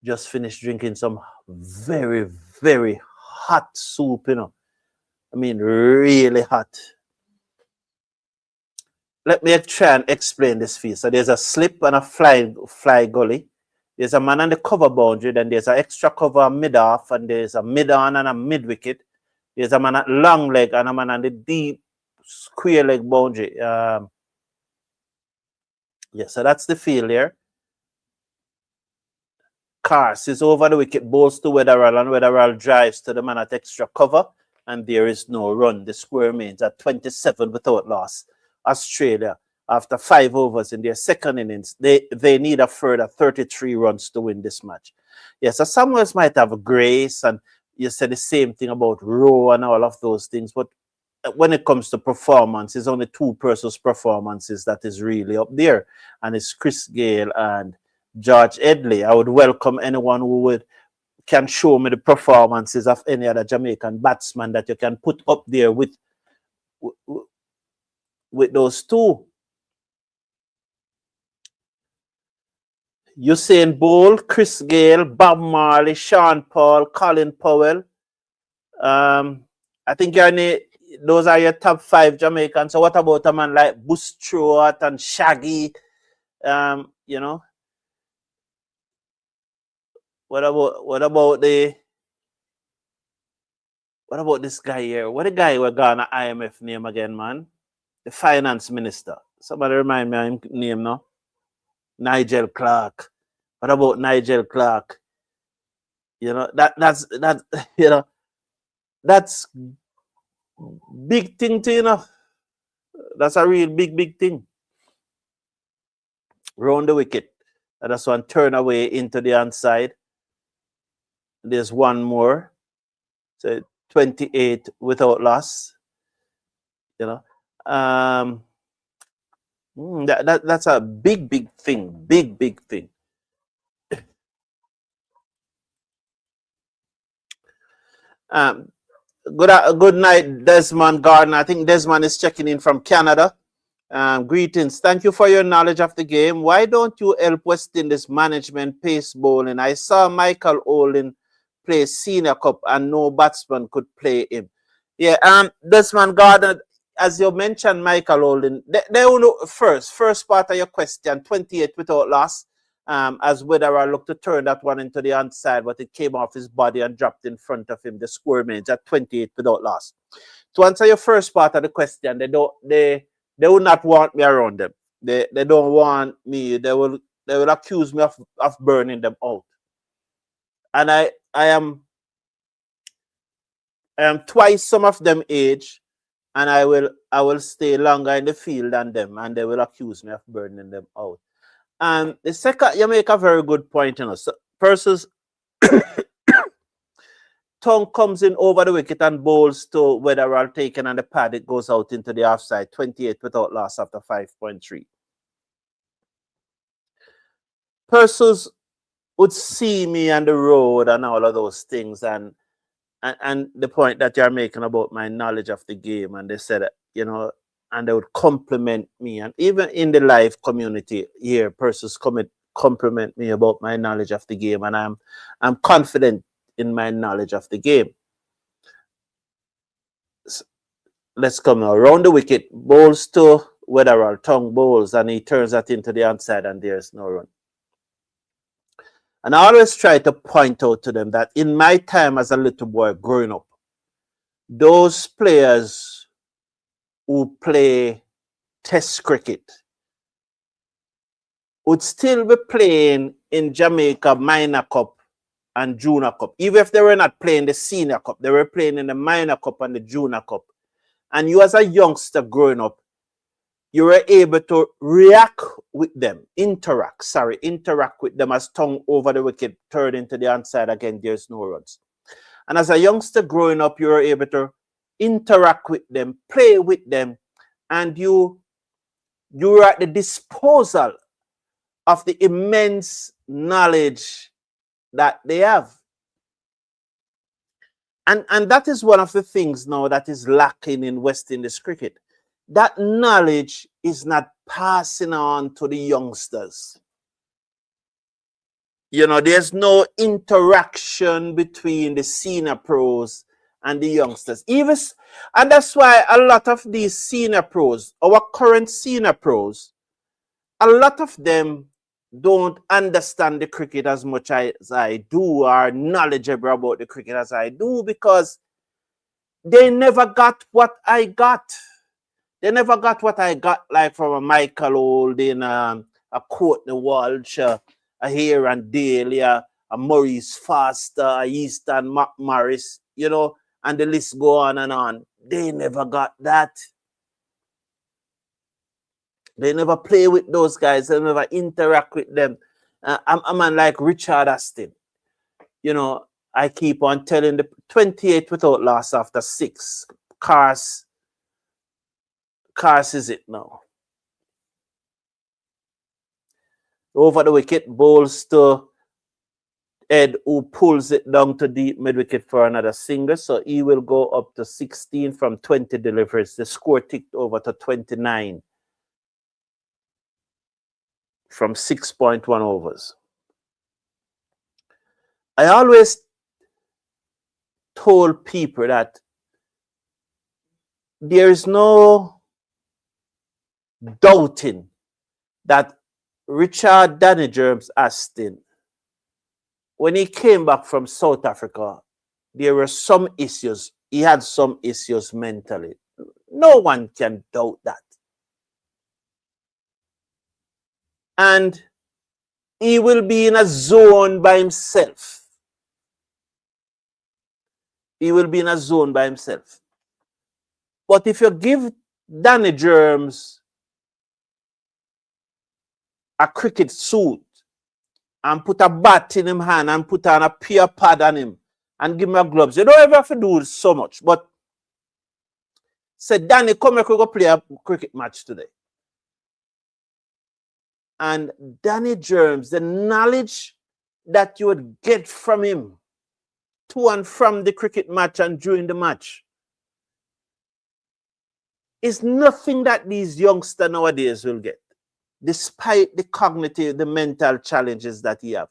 Just finished drinking some very, very hot soup, you know. I mean, really hot. Let me try and explain this for you. So there's a slip and a fly gully. There's a man on the cover boundary, then there's an extra cover mid-off, and there's a mid-on and a mid-wicket. There's a man at long leg and a man on the deep square leg boundary. Yeah, so that's the field here. Carse is over the wicket, bowls to Weatherall, and Weatherall drives to the man at extra cover, and there is no run. The score remains at 27 without loss. Australia, after 5 overs in their second innings, they need a further 33 runs to win this match. Yes, so Samuels might have a grace, and you said the same thing about Rowe and all of those things, but when it comes to performance, it's only 2 persons' performances that is really up there, and it's Chris Gale and George Edley. I would welcome anyone who can show me the performances of any other Jamaican batsman that you can put up there with those 2. Usain Bolt, Chris Gale, Bob Marley, Sean Paul, Colin Powell. I think those are your top 5 Jamaicans. So what about a man like Bush Stewart and Shaggy? You know, what about this guy here? What the guy we're gonna IMF name again, man? The finance minister. Somebody remind me of his name now. Nigel Clark. What about Nigel Clark? You know, that's you know, that's big thing to, you know. That's a real big thing. Round the wicket. And that's one turn away into the onside. There's one more. So 28 without loss. You know. That's a big thing. Big thing. Um, good night, Desmond Gardner. I think Desmond is checking in from Canada. Greetings. Thank you for your knowledge of the game. Why don't you help West Indies management pace bowling? I saw Michael Olin play Senior Cup and no batsman could play him. Yeah, Desmond Gardner, as you mentioned, Michael Olin, they will look first part of your question, 28 without loss. As Wetherall looked to turn that one into the onside, but it came off his body and dropped in front of him. The score remains at 28 without loss. To answer your first part of the question, they will not want me around them. They don't want me. They will accuse me of burning them out. And I am twice some of them age, and I will stay longer in the field than them, and they will accuse me of burning them out. And the second, you make a very good point, So Percy's tongue comes in over the wicket and bowls to Wetherall taken, and the pad it goes out into the offside. 28 without loss after 5.3. Percy's would see me on the road and all of those things, and the point that you're making about my knowledge of the game, and they said, and they would compliment me, and even in the live community here, persons compliment me about my knowledge of the game, and I'm confident in my knowledge of the game. Let's come now. Around the wicket, bowls to Wetherall, tongue bowls, and he turns that into the onside, and there's no run. And I always try to point out to them that in my time as a little boy growing up, those players who play Test cricket would still be playing in Jamaica Minor Cup and Junior Cup. Even if they were not playing the Senior Cup, they were playing in the Minor Cup and the Junior Cup. And you as a youngster growing up, you were able to interact with them with them as tongue over the wicket, turned into the onside again, there's no runs. And as a youngster growing up, you were able to interact with them, play with them, and you were at the disposal of the immense knowledge that they have. And that is one of the things now that is lacking in West Indies cricket. That knowledge is not passing on to the youngsters. There's no interaction between the senior pros and the youngsters. And that's why a lot of these senior pros, our current senior pros, a lot of them don't understand the cricket as much as I do, or knowledgeable about the cricket as I do, because they never got what I got. They never got what I got, like from a Michael Holding, a Courtney Walsh, a Aaron Daly, a Maurice Foster, a Easton McMorris, and the list go on and on. They never got that. They never play with those guys. They never interact with them. A man like Richard Aston, I keep on telling the 28 without loss after 6. Carse is it now. Over the wicket, bowls to Ed, who pulls it down to deep mid-wicket for another single. So he will go up to 16 from 20 deliveries. The score ticked over to 29 from 6.1 overs. I always told people that there is no doubting that Richard Danny Germs Aston, when he came back from South Africa, there were some issues. He had some issues mentally. No one can doubt that. And he will be in a zone by himself. He will be in a zone by himself. But if you give Danny Germs a cricket suit and put a bat in his hand and put on a peer pad on him and give him a gloves, you don't ever have to do so much. But say, Danny, come here, we go play a cricket match today. And Danny Germs, the knowledge that you would get from him to and from the cricket match and during the match is nothing that these youngsters nowadays will get, despite the cognitive, the mental challenges that he have.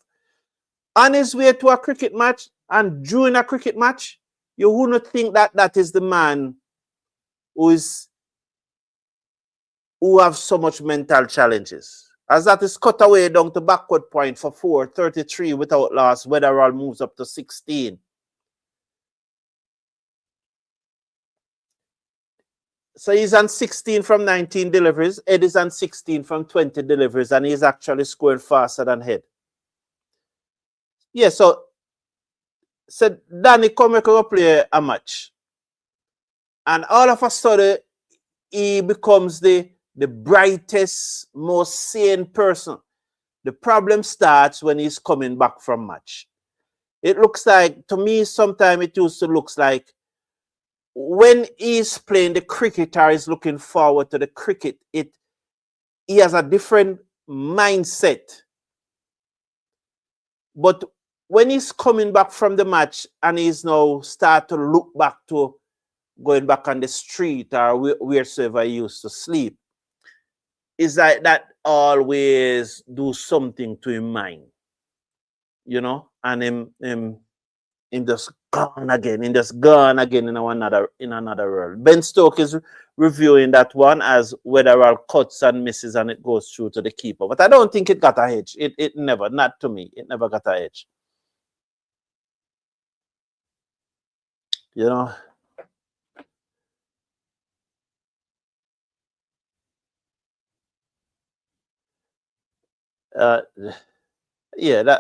On his way to a cricket match and during a cricket match, you wouldn't think that that is the man who have so much mental challenges. As that is cut away down to backward point for 4, 33 without loss, Weatherall moves up to 16. So he's on 16 from 19 deliveries. Ed is on 16 from 20 deliveries, and he's actually scoring faster than Head. Yeah, so Danny come to play a match. And all of a sudden, he becomes the brightest, most sane person. The problem starts when he's coming back from match. It looks like, to me, sometimes it used to look like when he's playing the cricket or is looking forward to the cricket, he has a different mindset. But when he's coming back from the match and he's now start to look back to going back on the street or wherever he used to sleep, it's like that always do something to his mind, you know, and him just gone again, in another world. Ben Stokes is reviewing that one as Weatherall cuts and misses and it goes through to the keeper. But I don't think it got a edge. It never, not to me, it never got a edge. You know? Yeah,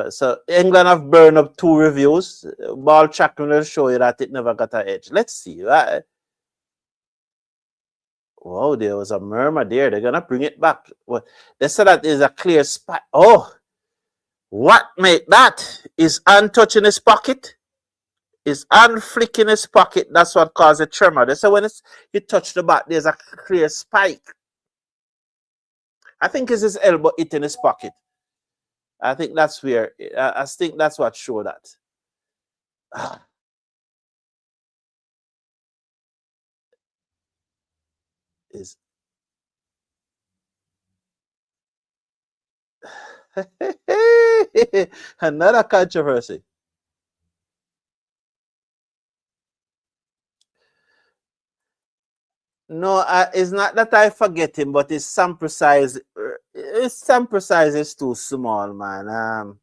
so England have burned up 2 reviews. Ball tracking will show you that it never got an edge. Let's see. Wow, there was a murmur there. They're gonna bring it back. Well, they said that there's a clear spot. Oh, what mate? That is hand touching his pocket. Is hand flicking his pocket. That's what caused a tremor. They said when he touched the bat, there's a clear spike. I think it's his elbow hitting his pocket. I think that's where. I think that's what showed that. Is another controversy. No, it's not that I forget him, but his sample size. His sample size is too small, man.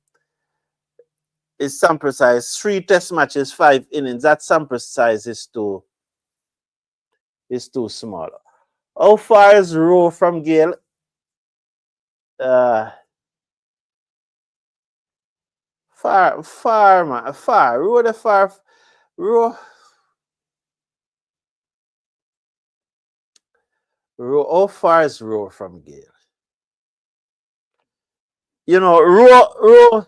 His sample size 3 test matches, 5 innings. That sample size is too small. How far is Rowe from Gale? Far, man. Far. Rowe the far. Rowe. How far is Rowe from Gale? You know, Rowe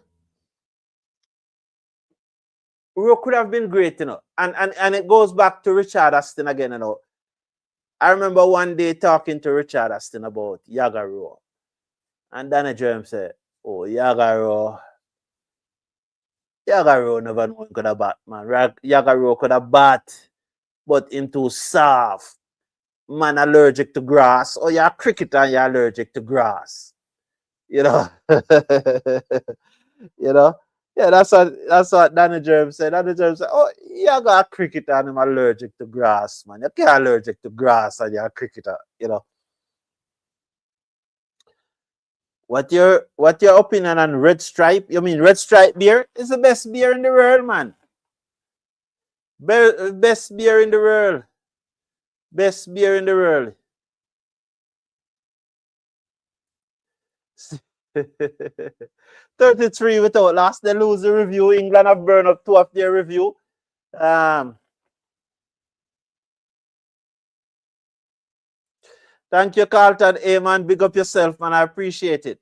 could have been great, you know. And it goes back to Richard Aston again, you know. I remember one day talking to Richard Aston about Yaga Rowe. And Danny Germ said, oh, Yaga Rowe never know he could have bat, man. Yaga Rowe could have bat, but him too soft. Man allergic to grass. Oh, you're a cricketer and you're allergic to grass. You know? You know? Yeah, that's what Danny Germ said. Danny Germ said, oh, you're a cricketer and I'm allergic to grass, man. You can't allergic to grass and you're a cricketer, you know. What your opinion on Red Stripe? You mean Red Stripe beer? It's the best beer in the world, man. Best beer in the world. Best beer in the world. 33 without loss. They lose the review. England have burned up 2 of their review. Thank you, Carlton. Hey, man, big up yourself, man. I appreciate it.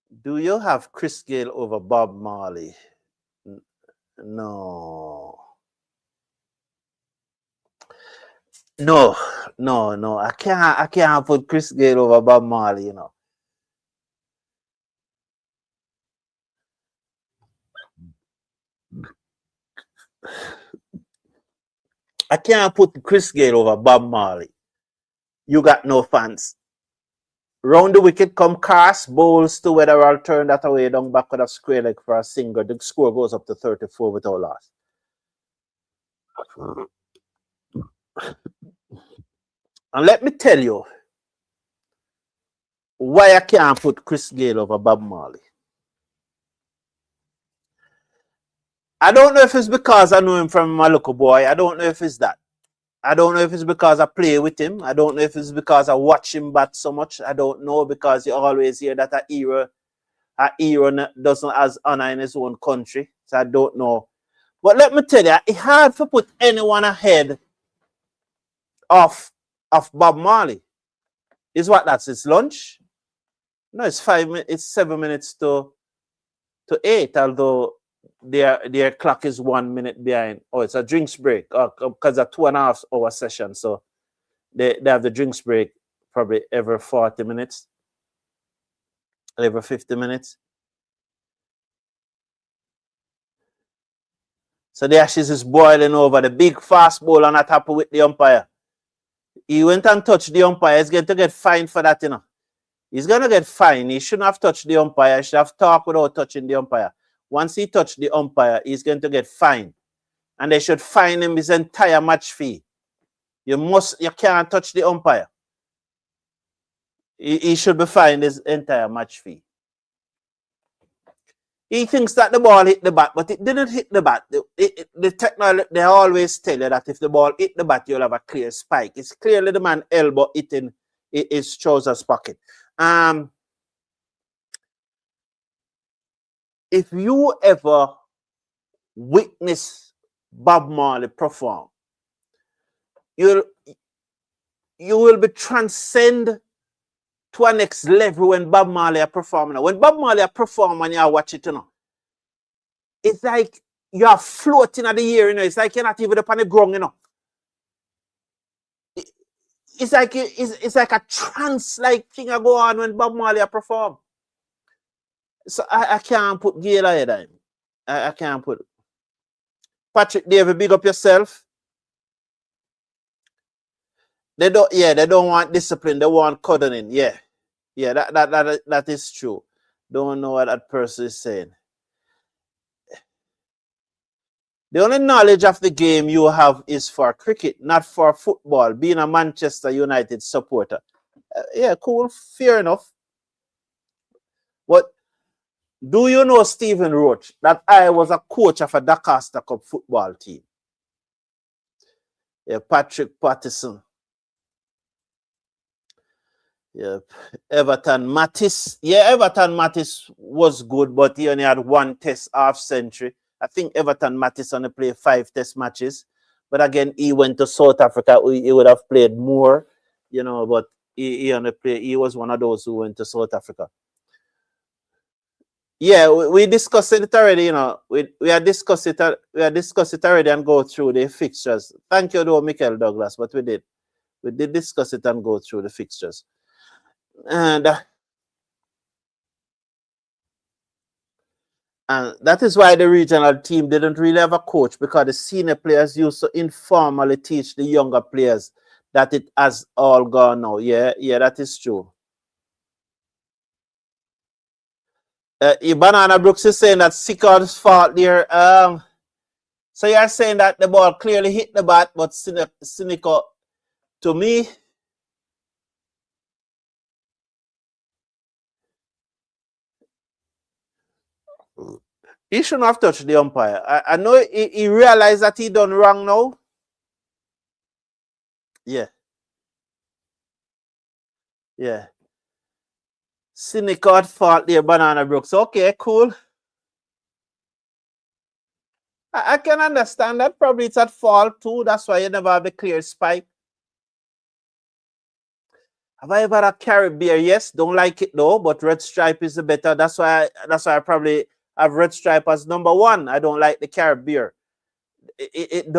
Do you have Chris Gayle over Bob Marley? No. No, no. I can't put Chris Gayle over Bob Marley, you know. I can't put Chris Gayle over Bob Marley. You got no fans. Round the wicket come Carse, bowls to whether I'll turn that away down back with a square leg for a single. The score goes up to 34 without loss. And let me tell you why I can't put Chris Gayle over Bob Marley. I don't know if it's because I know him from my local boy. I don't know if it's that. I don't know if it's because I play with him. I don't know if it's because I watch him bat so much. I don't know, because you always hear that a hero doesn't has honor in his own country. So I don't know. But let me tell you, it's hard to put anyone ahead of Bob Marley. Is what that's his lunch? No, it's 5 minutes. It's 7 minutes to 8. Although their clock is 1 minute behind. Oh, it's a drinks break because a 2.5 hour session. So they have the drinks break probably every 40 minutes, every 50 minutes. So the ashes is boiling over. The big fast bowler not happy with the umpire. He went and touched the umpire. He's going to get fined for that, you know. He's going to get fined. He shouldn't have touched the umpire. He should have talked without touching the umpire. Once he touched the umpire, he's going to get fined. And they should fine him his entire match fee. You can't touch the umpire. He should be fined his entire match fee. He thinks that the ball hit the bat, but it didn't hit the bat. The technology, they always tell you that if the ball hit the bat, you'll have a clear spike. It's clearly the man elbow hitting his trousers pocket. If you ever witness Bob Marley perform, you will be transcend to a next level when Bob Marley are performing. When Bob Marley are performing and you watch it, you know, it's like you are floating at the air, you know. It's like you're not even up on the ground, you know. It's like a trance-like thing that go on when Bob Marley are perform. So I can't put Gayle ahead of him. I can't put Patrick David, big up yourself. They don't want discipline, they want cuddling. Yeah, that is true. Don't know what that person is saying. The only knowledge of the game you have is for cricket, not for football, being a Manchester United supporter. Yeah, cool, fair enough. But do you know, Stephen Roach, that I was a coach of a Doncaster Cup football team? Yeah, Patrick Patterson. Yeah, Everton Mattis. Yeah, Everton Mattis was good, but he only had one test half century. I think Everton Mattis only played 5 test matches. But again, he went to South Africa. He would have played more, you know, but he only played, he was one of those who went to South Africa. Yeah, we discussed it already, you know. We had discussed it already and go through the fixtures. Thank you, though, Michael Douglas, but we did discuss it and go through the fixtures. And that is why the regional team didn't really have a coach, because the senior players used to informally teach the younger players that it has all gone now. Yeah, that is true. Banana Brooks is saying that Sicard's fault there. So you're saying that the ball clearly hit the bat, but cynical to me. He shouldn't have touched the umpire. I know he realized that he done wrong now. Yeah. Cynical fault there, Banana Brooks. Okay, cool. I can understand that. Probably it's at fault too. That's why you never have a clear spike. Have I ever had a carrot beer? Yes, don't like it though, but red stripe is the better. That's why I probably have red stripe as number one. I don't like the carrot beer. It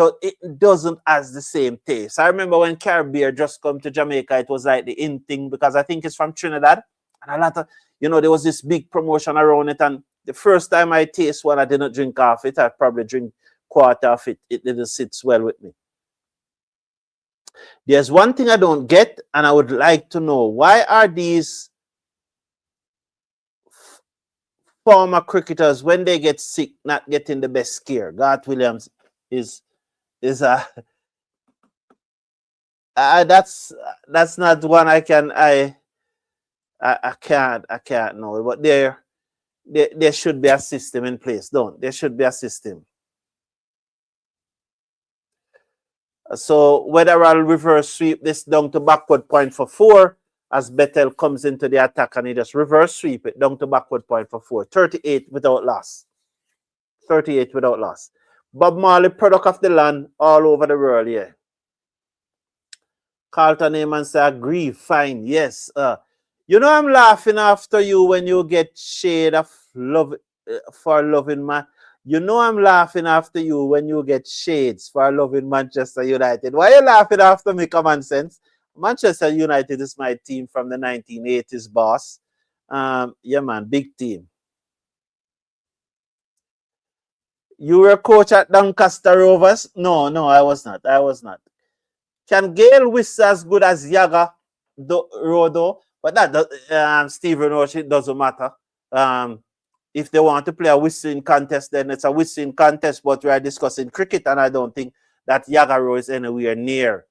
doesn't has the same taste. I remember when carrot beer just come to Jamaica, it was like the in thing because I think it's from Trinidad. And a lot of, there was this big promotion around it. And the first time I taste one, I didn't drink half it. I probably drink quarter of it. It didn't sit well with me. There's one thing I don't get, and I would like to know, why are these former cricketers, when they get sick, not getting the best care? Garth Williams is that's not one I can't know. But there should be a system in place. There should be a system. So whether I'll reverse sweep this down to backward point for 4 as Bethell comes into the attack and he just reverse sweep it down to backward point for 4. 38 without loss. 38 without loss. Bob Marley, product of the land all over the world, yeah. Carlton Neyman say, agree, fine, yes. I'm laughing after you when you get shade of love for loving man. I'm laughing after you when you get shades for loving Manchester United. Why are you laughing after me, common sense? Manchester United is my team from the 1980s, boss. Yeah, man, big team. You were a coach at Doncaster Rovers? No, I was not. Can Gale whistle as good as Yaga Rodo? But that Stephen Roach, it doesn't matter. If they want to play a whistling contest, then it's a whistling contest, but we are discussing cricket, and I don't think that Yagaro is anywhere near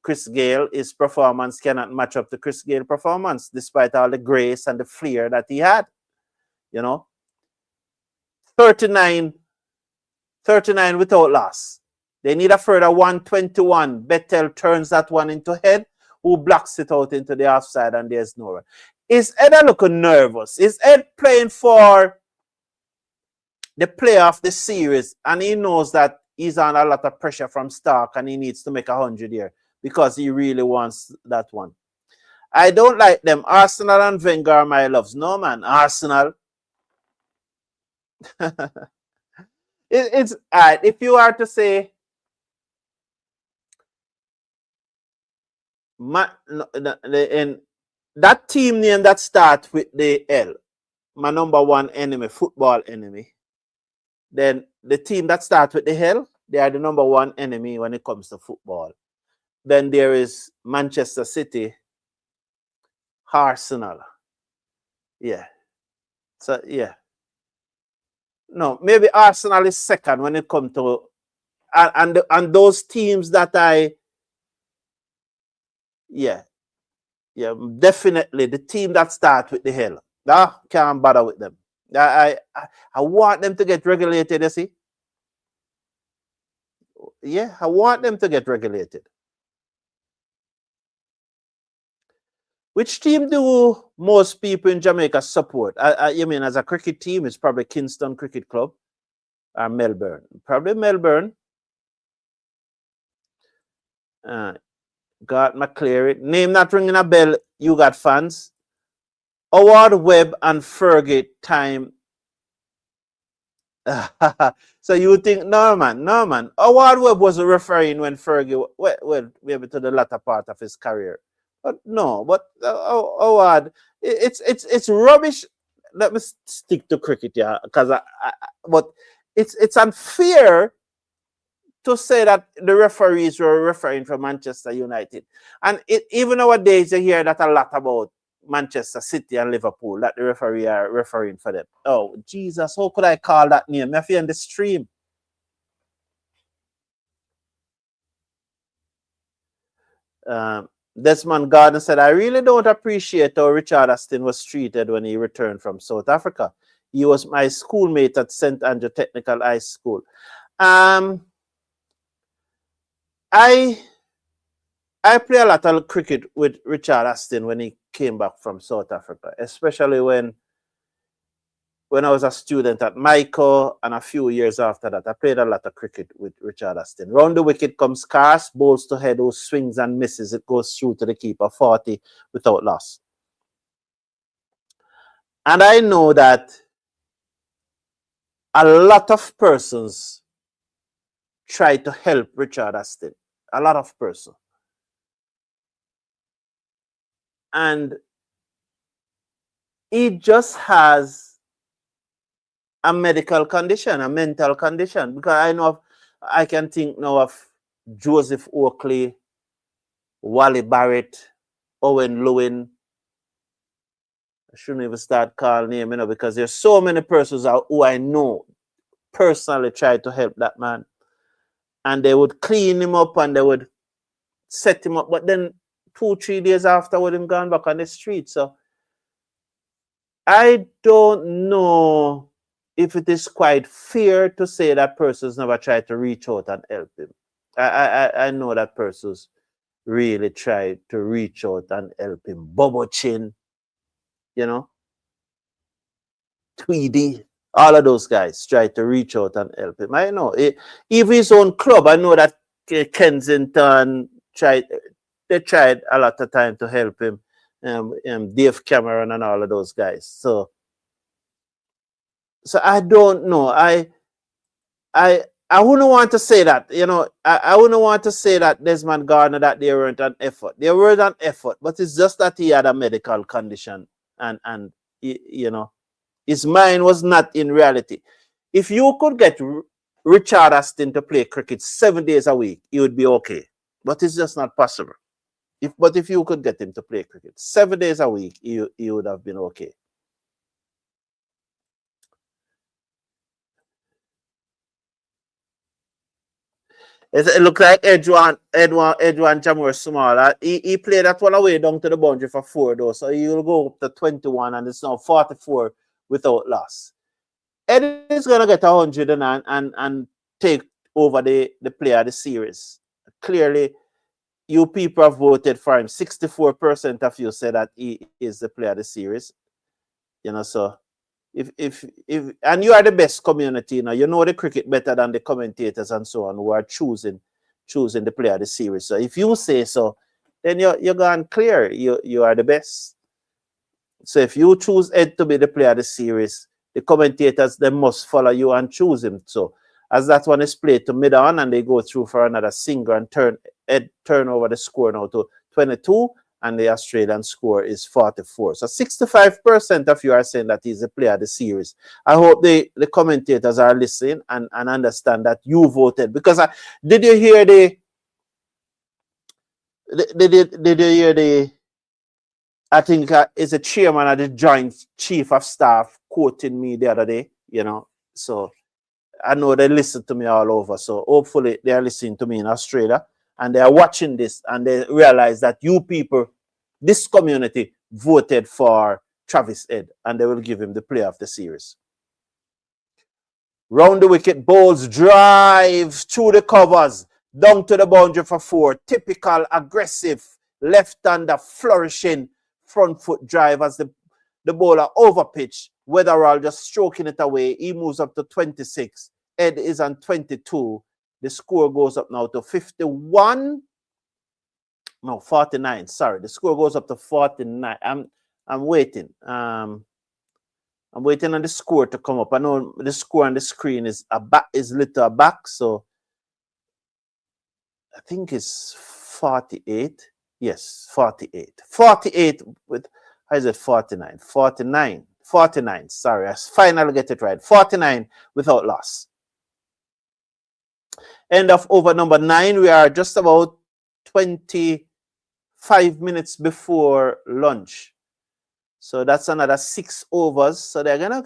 Chris Gale. His performance cannot match up to Chris Gale performance, despite all the grace and the flair that he had. 39 without loss. They need a further 121. Bethell turns that one into head, who blocks it out into the offside, and there's no run. Is Ed looking nervous? Is Ed playing for the player of the series, and he knows that he's on a lot of pressure from Stark and he needs to make 100 here because he really wants that one? I don't like them. Arsenal and Wenger are my loves. No, man. Arsenal. It's all right. If you are to say that team name that starts with the L, my number one enemy, football enemy, then the team that starts with the L, they are the number one enemy when it comes to football. Then there is Manchester City, Arsenal. Yeah. So, yeah. No, maybe Arsenal is second when it comes to and those teams that definitely the team that starts with the hell. Can't bother with them. I want them to get regulated, you see. Yeah, I want them to get regulated. Which team do most people in Jamaica support? You mean as a cricket team, it's probably Kingston Cricket Club or Melbourne. Probably Melbourne. Got McCleary. Name not ringing a bell. You got fans. Howard Webb and Fergie time. So you think, no man. Howard Webb was referring when Fergie, well, maybe to the latter part of his career. But no, Howard, it's rubbish. Let me stick to cricket, yeah, because but it's unfair to say that the referees were referring for Manchester United. And even nowadays, you hear that a lot about Manchester City and Liverpool, that the referee are referring for them. Oh, Jesus, how could I call that name? If you're in the stream. Desmond Gardner said, I really don't appreciate how Richard Aston was treated when he returned from South Africa. He was my schoolmate at St. Andrew Technical High School. I play a lot of cricket with Richard Aston when he came back from South Africa, especially when when I was a student at Michael, and a few years after that, I played a lot of cricket with Richard Aston. Round the wicket comes Carse, bowls to head, who swings and misses. It goes through to the keeper, 40 without loss. And I know that a lot of persons try to help Richard Aston. A lot of persons. And he just has a medical condition, a mental condition. Because I know I can think now of Joseph Oakley, Wally Barrett, Owen Lewin. I shouldn't even start calling him, because there's so many persons who I know personally tried to help that man. And they would clean him up and they would set him up. But then 2-3 days afterward, him gone back on the street. So I don't know if it is quite fair to say that persons never tried to reach out and help him. I know that persons really tried to reach out and help him. Bobo Chin, Tweedy, all of those guys tried to reach out and help him. I know. Even his own club, I know that Kensington tried a lot of time to help him. Dave Cameron and all of those guys. So I don't know. I wouldn't want to say that, I wouldn't want to say that Desmond Gardner, that they weren't an effort. They were an effort, but it's just that he had a medical condition and his mind was not in reality. If you could get Richard Aston to play cricket 7 days a week, he would be okay. But it's just not possible. But if you could get him to play cricket 7 days a week, he would have been okay. It looked like Edwan Jamur Small. He played that one away down to the boundary for 4 though. So he will go up to 21 and it's now 44 without loss. Ed is gonna get 100 and take over the player of the series. Clearly, you people have voted for him. 64% of you said that he is the player of the series. So if and you are the best community, you know the cricket better than the commentators and so on who are choosing the player of the series. So if you say so, then you're gone clear. You are the best. So if you choose Ed to be the player of the series, the commentators they must follow you and choose him. So as that one is played to mid on and they go through for another single and Ed turn over the score now to 22. And the Australian score is 44. So 65% of you are saying that he's a player of the series. I hope the commentators are listening and understand that you voted. Because did you hear I think it's a chairman of the Joint Chief of Staff quoting me the other day, So I know they listen to me all over. So hopefully they are listening to me in Australia. And they are watching this and they realize that you people, this community, voted for Travis Ed and they will give him the player of the series. Round the wicket, bowls drive through the covers, down to the boundary for 4. Typical, aggressive, left-hander, flourishing front foot drive as the bowler over pitch. Weatherall just stroking it away. He moves up to 26. Ed is on 22. The score goes up now to 51. No, 49. Sorry, the score goes up to 49. I'm waiting. I'm waiting on the score to come up. I know the score on the screen is little back, so I think it's 48. Yes, 48. 48 with, how is it 49? 49. 49. Sorry, I finally get it right. 49 without loss. End of over number 9. We are just about 25 minutes before lunch. So that's another 6 overs. So they're going to,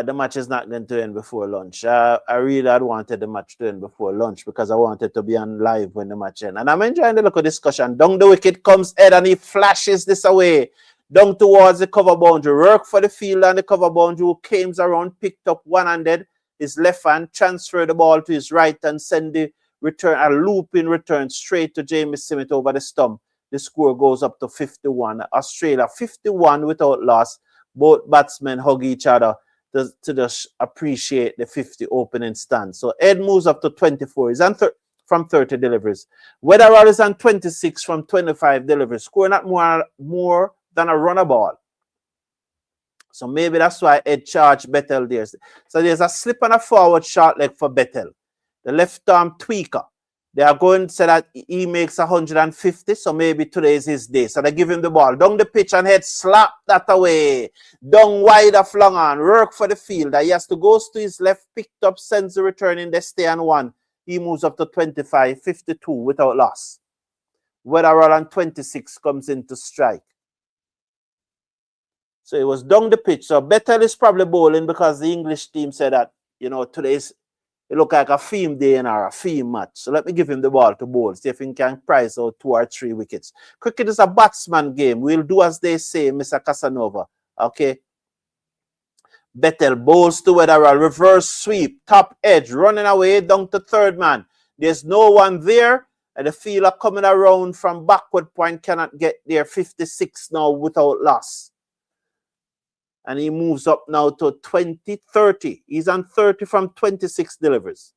the match is not going to end before lunch. I really had wanted the match to end before lunch because I wanted to be on live when the match ends. And I'm enjoying the local discussion. Down the wicket comes Ed and he flashes this away. Down towards the cover boundary. Work for the field and the cover boundary who came around, picked up one-handed. His left hand, transfer the ball to his right and send the return, a looping return straight to James Simmet over the stump. The score goes up to 51. Australia 51 without loss. both batsmen hug each other to just appreciate the 50 opening stand. So Ed moves up to 24. He's on from 30 deliveries. Weatherall is on 26 from 25 deliveries, scoring not more than a runner ball. So maybe that's why Ed charged Bethell there. So there's a slip and a forward short leg for Bethell. The left arm tweaker. They are going to say that he makes 150, so maybe today is his day. So they give him the ball. Down the pitch and head slap that away. Down wide of long on. Work for the fielder. He has to go to his left, picked up, sends the return in. They stay on one. He moves up to 25, 52 without loss. Weatherall on 26 comes in to strike. So it was down the pitch. So Bethell is probably bowling because the English team said that, you know, today's it look like a theme day or a theme match. So let me give him the ball to bowl. See if he can prize out 2 or 3 wickets. Cricket is a batsman game. We'll do as they say, Mr. Casanova. Okay. Bethell bowls to Weatherall. Reverse sweep. Top edge. Running away down to third man. There's no one there. And the fielder coming around from backward point cannot get there. 56 now without loss. And he moves up now to 20, 30. He's on 30 from 26 deliveries.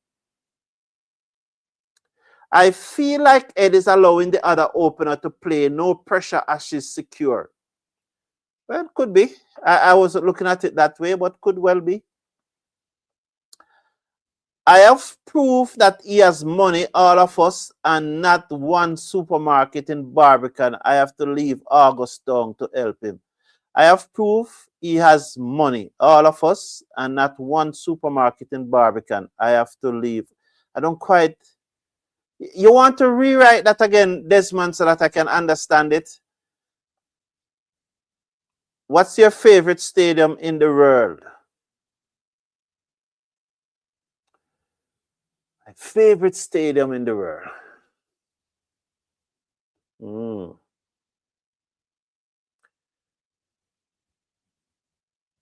I feel like Ed is allowing the other opener to play. No pressure as she's secure. Well, it could be. I wasn't looking at it that way, but could well be. I have proof that he has money, all of us, and not one supermarket in Barbican. I have to leave August down to help him. I have proof he has money, all of us, and not one supermarket in Barbican. I have to leave. I don't quite... You want to rewrite that again, Desmond, so that I can understand it? What's your favorite stadium in the world? My favorite stadium in the world.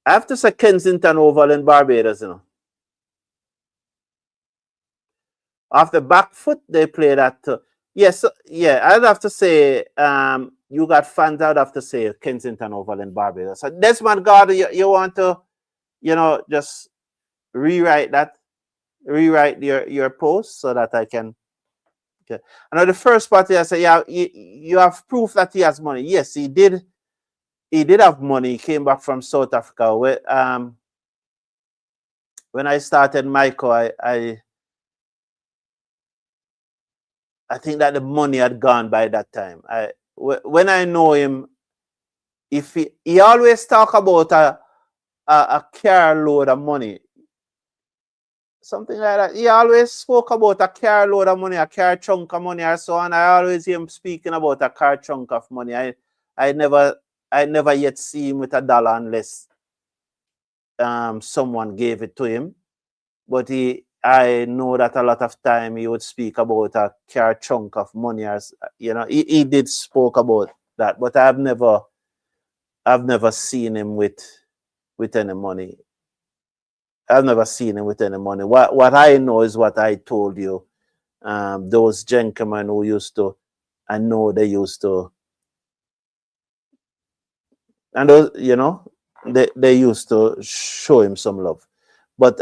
I have to say Kensington Oval in Barbados, you know. Off the back foot, they play that. Yes, yeah, I'd have to say, you got fans, I'd have to say Kensington Oval in Barbados. So Desmond God, you want to, you know, just rewrite that, rewrite your post so that I can. Okay. And on the first part, I say, yeah, you have proof that he has money. Yes, he did. He did have money. He came back from South Africa. When I started Michael, I think that the money had gone by that time. When I know him, if he always talk about a car load of money, something like that. He always spoke about a car load of money, a car chunk of money, or so on. I always hear him speaking about a car chunk of money. I never yet see him with $1 unless someone gave it to him. But I know that a lot of time he would speak about a car chunk of money, as you know, he did spoke about that, but I've never seen him with any money. I've never seen him with any money. What I know is what I told you. Those gentlemen who used to, I know they used to, and those, you know, they used to show him some love. But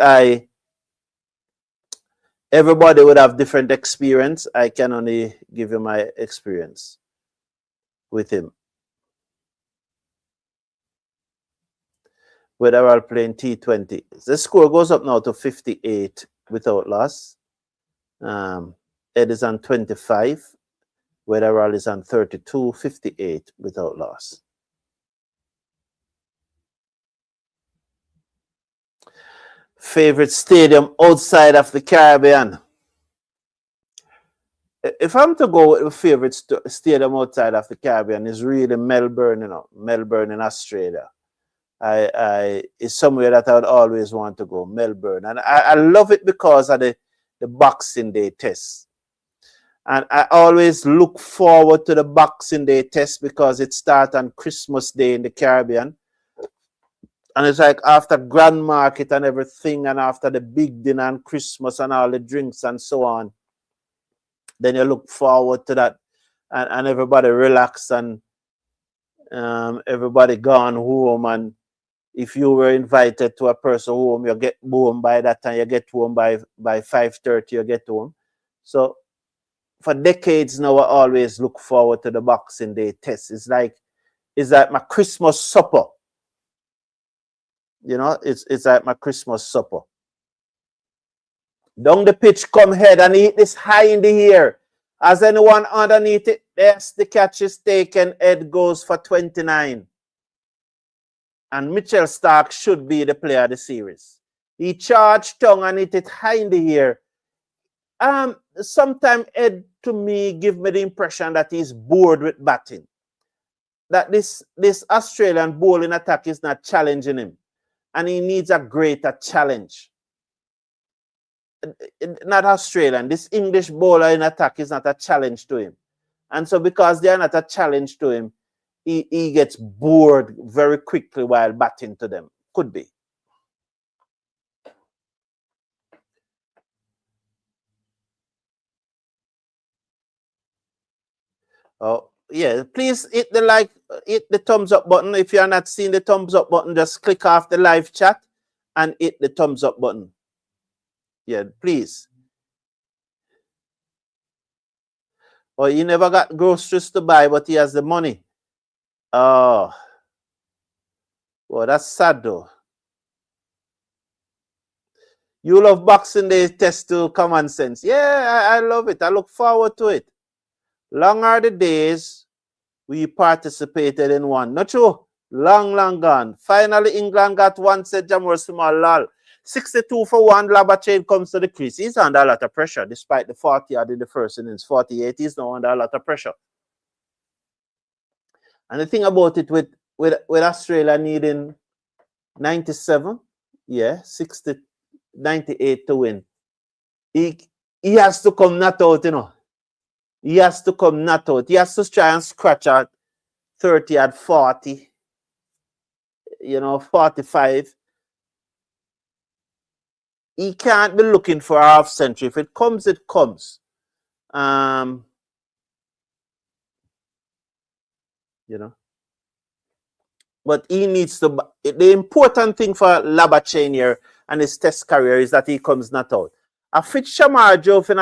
everybody would have different experience. I can only give you my experience with him. Weatherall playing T20. The score goes up now to 58 without loss. Ed is on 25. Weatherall is on 32, 58 without loss. Favorite stadium outside of the Caribbean? If I'm to go with a favorite stadium outside of the Caribbean, is really Melbourne, you know, Melbourne in Australia. It's somewhere that I would always want to go, Melbourne. And I love it because of the Boxing Day test. And I always look forward to the Boxing Day test because it starts on Christmas Day in the Caribbean. And it's like after Grand Market and everything, and after the big dinner and Christmas and all the drinks and so on, then you look forward to that, and everybody relax and everybody gone home, and If you were invited to a person home, you get home by that time, you get home by 5:30, you get home. So for decades now, I always look forward to the Boxing Day test. It's like my Christmas supper. You know, it's like my Christmas supper. Down the pitch, come head and hit this high in the air. As anyone underneath it, yes, the catch is taken. Head goes for 29. And Mitchell Stark should be the player of the series. He charged tongue and hit it high in the air. Sometimes Ed, to me, give me the impression that he's bored with batting. That this Australian bowling attack is not challenging him. And he needs a greater challenge. Not Australian. This English bowler in attack is not a challenge to him. And so because they are not a challenge to him, he gets bored very quickly while batting to them. Could be. Oh, yeah. Please hit the thumbs up button. If you're not seeing the thumbs up button, just click off the live chat and hit the thumbs up button. Yeah, please. Or he never got groceries to buy, but he has the money. Oh. Well, that's sad though. You love Boxing Day test to common sense. Yeah, I love it. I look forward to it. Long are the days we participated in one. Not true. Long gone. Finally, England got one, said Jamor Small Lal. 62 for 1. Labachain comes to the crease. He's under a lot of pressure, despite the 40 in the first innings. 48, he's now under a lot of pressure. And the thing about it with Australia needing 97, yeah, 60, 98 to win. He has to come not out, you know. He has to come not out. He has to try and scratch at 30 at 40, you know, 45. He can't be looking for a half century. If it comes, it comes. You know. But he needs to. The important thing for Labachain here and his test career is that he comes not out. A fit Shamar Joseph and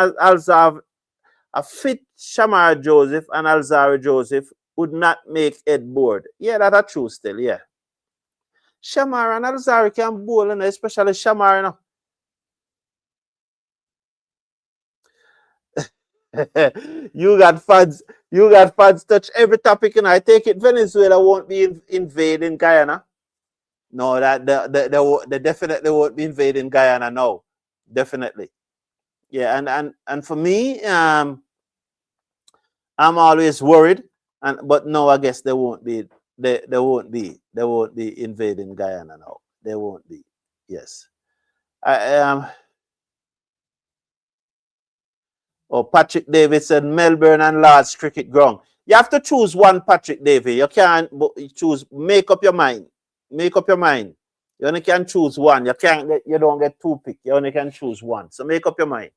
Shamar Joseph and Alzara Joseph would not make Ed bored. Yeah, that's true still, yeah. Shamar and Alzara can bowl, and especially Shamar, you know. you got fans touch every topic, and I take it Venezuela won't be invading Guyana. No, that they definitely won't be invading Guyana. No, definitely. Yeah, and for me, I'm always worried, but no, I guess they won't be. They won't be invading Guyana now. They won't be. Yes. Patrick David said Melbourne and Lord's cricket ground. You have to choose one, Patrick David. You can't choose. Make up your mind. Make up your mind. You only can choose one. You don't get two picks. You only can choose one. So make up your mind.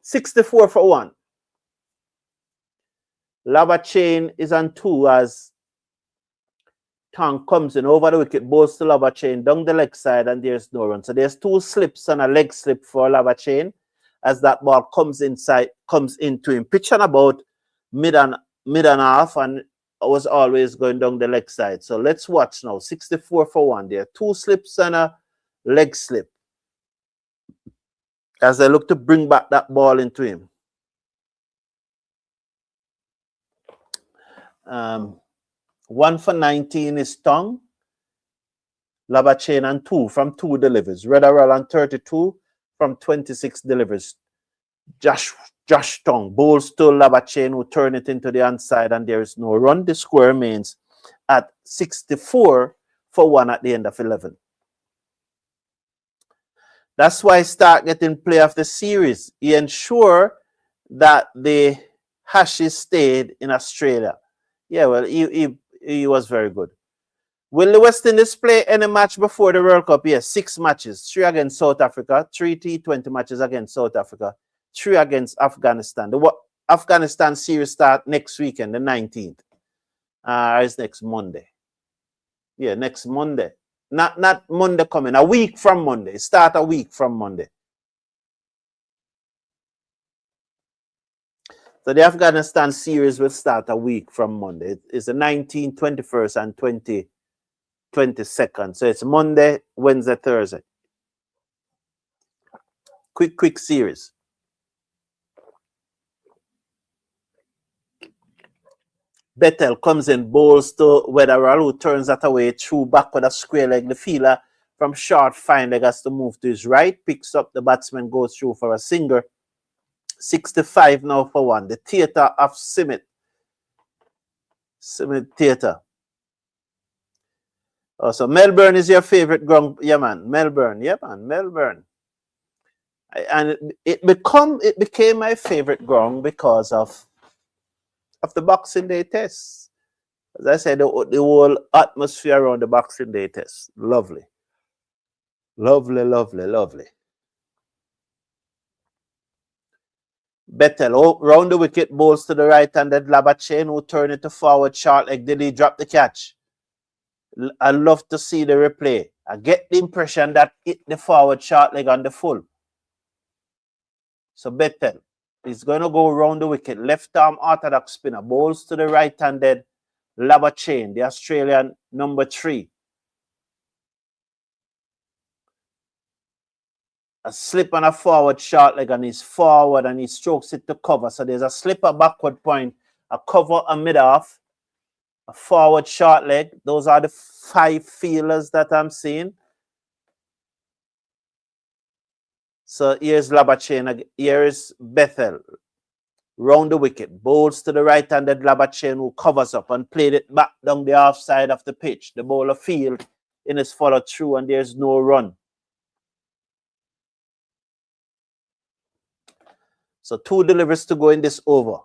64 for 1. Labachain is on 2 as Tong comes in over the wicket, bowls to Labachain down the leg side, and there's no run. So there's 2 slips and a leg slip for Labachain as that ball comes into him. Pitch on about mid and half, and was always going down the leg side. So let's watch now. 64 for 1 there. 2 slips and a leg slip as they look to bring back that ball into him. 1 for 19 is Tong. Labachain and 2 from 2 delivers. Redderell and 32 from 26 delivers. Josh Tong bowls to Labachain, who turn it into the onside, and there is no run. The score remains at 64 for 1 at the end of 11. That's why Stark getting play of the series. He ensured that the Ashes stayed in Australia. Yeah, well, he was very good. Will the West Indies play any match before the World Cup? Yes, 6 matches. 3 against South Africa, 3 T20 matches against South Africa, 3 against Afghanistan. The Afghanistan series start next weekend, the 19th. It's next Monday. Yeah, next Monday. Not Monday coming, a week from Monday. Start a week from Monday. So the Afghanistan series will start a week from Monday. It's the 19th, 21st, and 22nd. So it's Monday, Wednesday, Thursday. Quick series. Bethell comes in, bowls to Webster, who turns that away through back with a square leg. The fielder from short fine leg has to move to his right, picks up, the batsman goes through for a single. 65 now for one. The theatre of Simit Theatre. Oh, so Melbourne is your favorite ground? Yeah, man. Melbourne. Yeah, man. Melbourne. And it became my favorite ground because of the Boxing Day test. As I said, the whole atmosphere around the Boxing Day test. Lovely. Lovely, lovely, lovely. Bethell round the wicket, bowls to the right-handed Labachain, who turned it to forward short leg. Did he drop the catch? I love to see the replay. I get the impression that it the forward short leg on the full. So Bethell is going to go round the wicket. Left arm orthodox spinner. Bowls to the right-handed Labachain, the Australian number 3. A slip on a forward short leg, and he's forward and he strokes it to cover. So there's a slip, a backward point, a cover, a mid-off, a forward short leg. Those are the 5 fielders that I'm seeing. So here's Labachain. Here is Bethell. Round the wicket. Bowls to the right-handed Labachain, who covers up and played it back down the off side of the pitch. The bowler field in his follow through, and there's no run. So 2 deliveries to go in this over.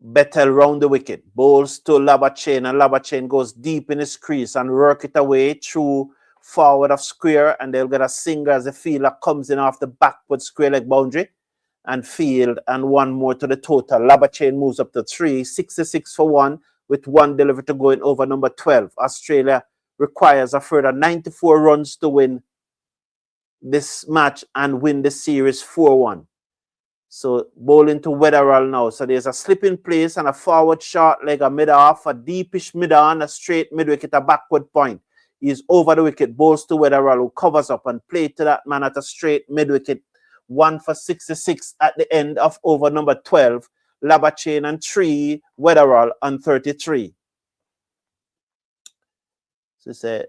Bethell round the wicket. Bowls to Labachain, and Labachain goes deep in his crease and work it away through forward of square, and they'll get a single as the fielder comes in off the backward square leg boundary and field, and 1 more to the total. Labachain moves up to 3, 66 for 1 with 1 delivery to go in over number 12. Australia requires a further 94 runs to win this match and win the series 4-1. So bowling to Webster now. So there's a slip in place and a forward short leg, a mid-off, a deepish mid-on, a straight mid-wicket, a backward point. He's over the wicket, bowls to Webster, who covers up and played to that man at a straight mid-wicket. 1 for 66 at the end of over number 12. Labachain and 3, Webster on 33. So say,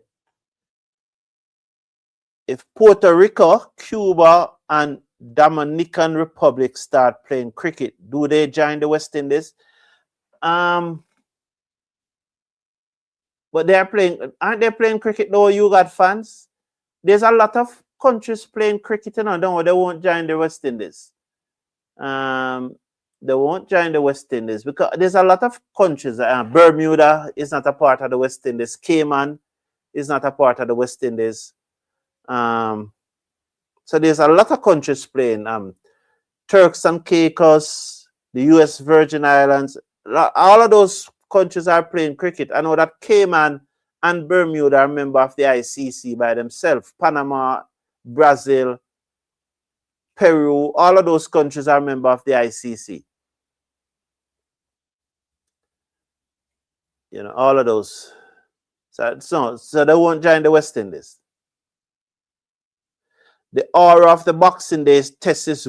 if Puerto Rico, Cuba, and Dominican Republic start playing cricket, do they join the West Indies? But they're playing, aren't they playing cricket though? You got fans? There's a lot of countries playing cricket, and don't worry, they won't join the West Indies. They won't join the West Indies because there's a lot of countries. Bermuda is not a part of the West Indies. Cayman is not a part of the West Indies. So there's a lot of countries playing. Turks and Caicos, the U.S. Virgin Islands, all of those countries are playing cricket. I know that Cayman and Bermuda are members of the ICC by themselves. Panama, Brazil, Peru, all of those countries are members of the ICC. You know, all of those. So they won't join the West Indies. The aura of the Boxing Day test is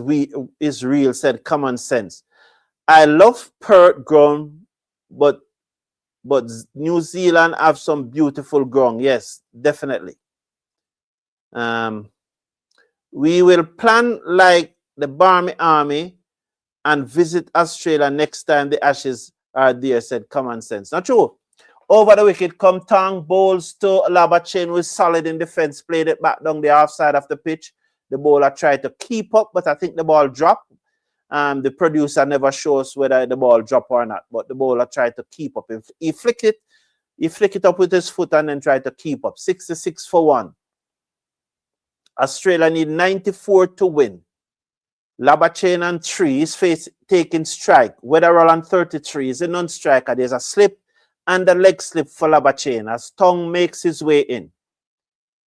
real, said Common Sense. I love Perth ground, but New Zealand have some beautiful ground. Yes, definitely. We will plan like the Barmy Army and visit Australia next time the Ashes are there, said Common Sense. Not true. Over the wicket come Tang, bowls to Labachain, who is solid in defense, played it back down the offside of the pitch. The bowler tried to keep up, but I think the ball dropped. The producer never shows whether the ball dropped or not, but the bowler tried to keep up. He flicked it up with his foot and then tried to keep up. 66 for 1. Australia need 94 to win. Labachain on 3 is taking strike. Webster on 33 is a non-striker. There's a slip and the leg slip for Labachane as Tong makes his way in.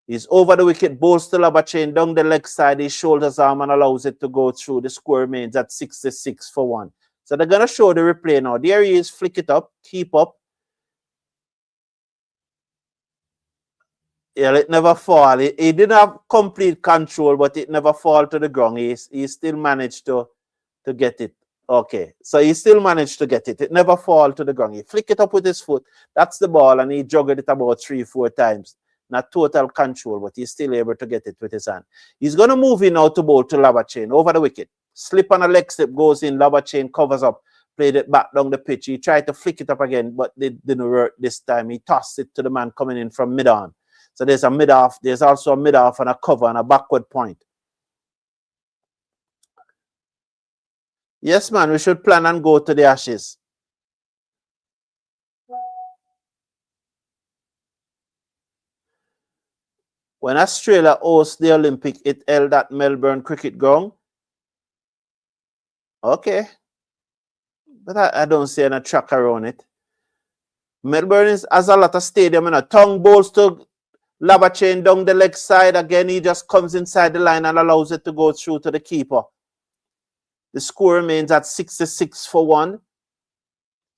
He's over the wicket, bowls to Labachane down the leg side, his shoulders arm and allows it to go through. The score remains at 66 for 1. So they're going to show the replay now. There he is, flick it up, keep up. Yeah, it never fall. He didn't have complete control, but it never fall to the ground. He still managed to get it. Okay, so he still managed to get it. It never fall to the ground. He flick it up with his foot. That's the ball, and he juggled it about 3-4 times. Not total control, but he's still able to get it with his hand. He's going to move in now to bowl to Labachane over the wicket. Slip on a leg slip goes in. Labachane covers up, played it back down the pitch. He tried to flick it up again, but it didn't work this time. He tossed it to the man coming in from mid-on. So there's a mid-off. There's also a mid-off and a cover and a backward point. Yes, man, we should plan and go to the Ashes. When Australia hosts the Olympic, it held at Melbourne Cricket Ground. Okay. But I don't see any track around it. Melbourne has a lot of stadium. Tongue bowls to Labachane down the leg side. Again, he just comes inside the line and allows it to go through to the keeper. The score remains at 66 for 1.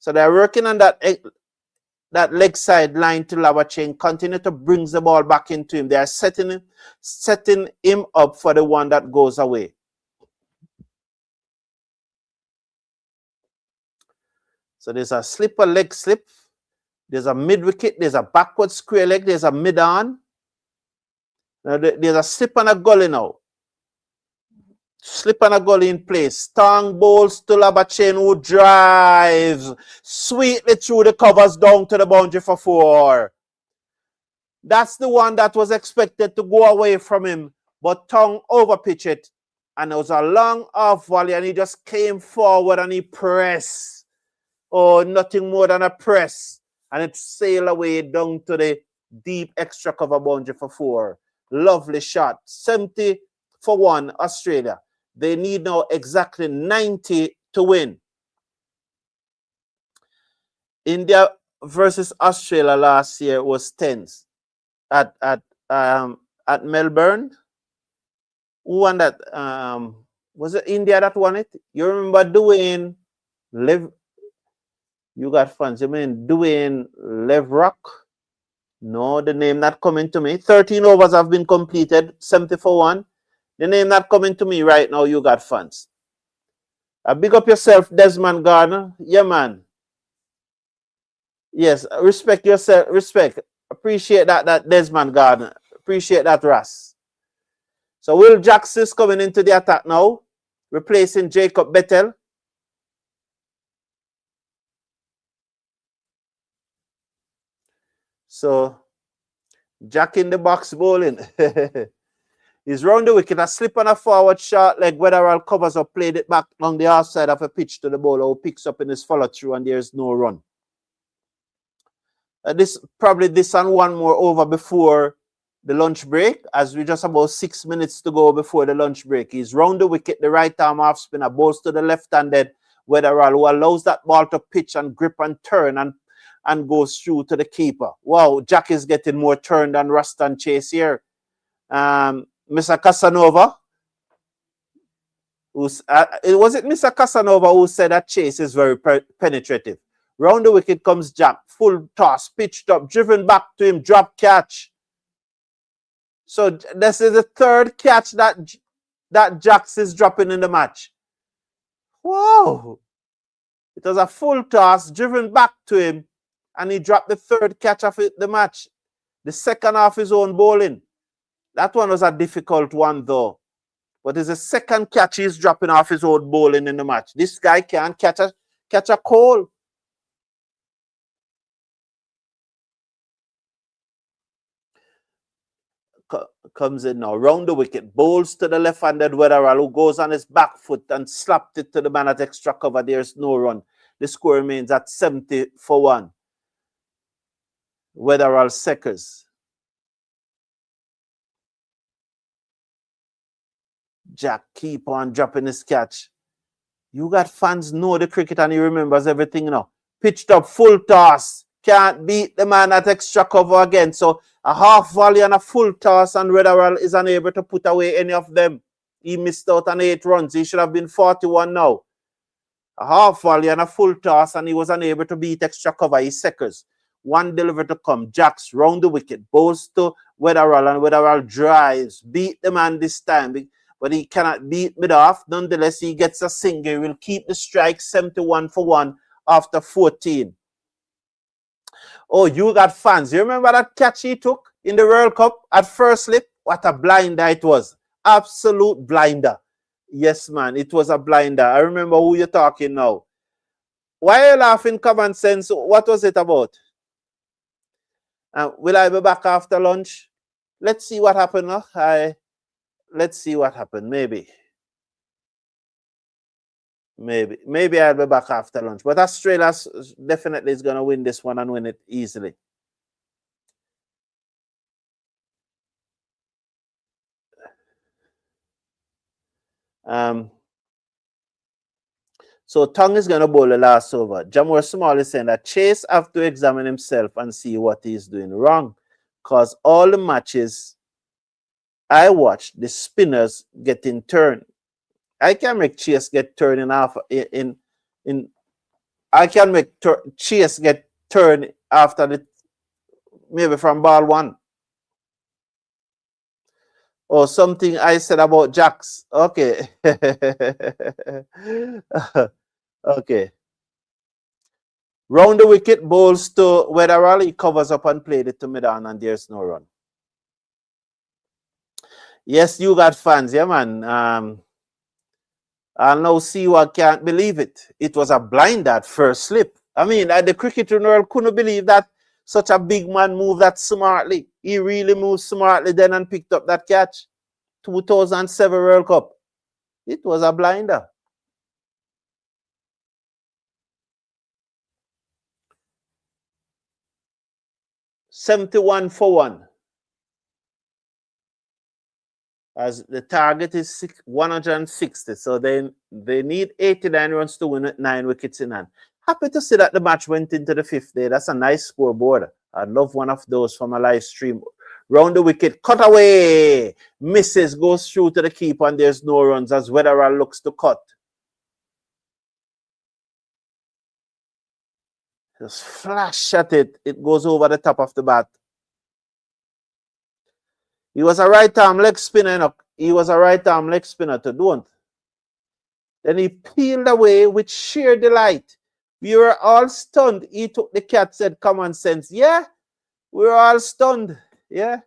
So they're working on that leg side line to Labachane. Continue to bring the ball back into him. They are setting him up for the one that goes away. So there's a slipper leg slip. There's a mid-wicket. There's a backward square leg. There's a mid-on. There's a slip and a gully now. Slip and a gully in place. Tong bowls to Labachane, who drives sweetly through the covers down to the boundary for 4. That's the one that was expected to go away from him, but Tong overpitched it. And it was a long off volley, and he just came forward and he pressed. Oh, nothing more than a press. And it sailed away down to the deep extra cover boundary for 4. Lovely shot. 70 for 1, Australia. They need now exactly 90 to win. India versus Australia last year was tense at Melbourne. Who won that? Was it India that won it? You remember Dwayne you got fans. You mean Dwayne Levrock? No, the name not coming to me. 13 overs have been completed, 70 for 1. The name not coming to me right now. You got fans. Big up yourself, Desmond Gardner. Yeah, man. Yes, respect yourself. Respect. Appreciate that Desmond Gardner. Appreciate that, Russ. So Will Jackson is coming into the attack now, replacing Jacob Bethell. So Jack in the box bowling. He's round the wicket, a slip on a forward short leg. Wetherall covers up, played it back on the outside of a pitch to the bowler, who picks up in his follow through, and there's no run. This and one more over before the lunch break, as we just about 6 minutes to go before the lunch break. He's round the wicket, the right arm off spinner, bowls to the left-handed Wetherall, who allows that ball to pitch and grip and turn and goes through to the keeper. Wow, Jack is getting more turn than Rust and Chase here. Mr. Casanova, was it Mr. Casanova who said that Chase is very penetrative? Round the wicket comes Jack, full toss, pitched up, driven back to him, drop catch. So this is the 3rd catch that Jax is dropping in the match. Wow! It was a full toss, driven back to him, and he dropped the 3rd catch of the match. The 2nd off his own bowling. That one was a difficult one, though. But it's the 2nd catch he's dropping off his own bowling in the match. This guy can't catch a call. Comes in now, round the wicket, bowls to the left-handed Wetherall, who goes on his back foot and slapped it to the man at extra cover. There's no run. The score remains at 70 for 1. Wetherall seconds. Jack keep on dropping his catch. You got fans know the cricket and he remembers everything now. Pitched up, full toss. can't beat the man at extra cover again. So a half volley and a full toss, and Wetherell is unable to put away any of them. He missed out on 8 runs. He should have been 41 now. A half volley and a full toss, and he was unable to beat extra cover. He's seconds. One delivery to come. Jacks round the wicket. Bows to Wetherell, and Wetherell drives. Beat the man this time, but he cannot beat mid off. Nonetheless, he gets a single. He will keep the strike 71 for 1 after 14. Oh, you got fans. You remember that catch he took in the World Cup at first slip? What a blinder it was. Absolute blinder. Yes, man, it was a blinder. I remember who you're talking now. Why are you laughing, common sense? What was it about? Will I be back after lunch? Let's see what happened. Let's see what happened. Maybe I'll be back after lunch. But Australia definitely is going to win this one and win it easily. So Tong is going to bowl the last over. Jamor Small is saying that Chase have to examine himself and see what he's doing wrong. Because all the matches I watched, the spinners getting turned. I can make Chase get turned I can make Chase get turned after maybe from ball 1. Or something I said about Jacks. Okay. Okay. Round the wicket, bowls to Wetherell. He covers up and played it to mid-on, and there's no run. Yes, you got fans, yeah, man. I'll now see what can't believe it. It was a blinder at first slip. I mean, the cricketing world couldn't believe that such a big man moved that smartly. He really moved smartly then and picked up that catch. 2007 World Cup. It was a blinder. $71 for 1. As the target is 160. So they need 89 runs to win it, 9 wickets in hand. Happy to see that the match went into the 5th day. That's a nice scoreboard. I'd love one of those from a live stream. Round the wicket, cut away. Misses, goes through to the keeper, and there's no runs as Wetherell looks to cut. Just flash at it. It goes over the top of the bat. He was a right-arm leg spinner. He was a right-arm leg spinner to don't. Then he peeled away with sheer delight. We were all stunned. He took the catch, said, common sense. Yeah, we were all stunned. Yeah.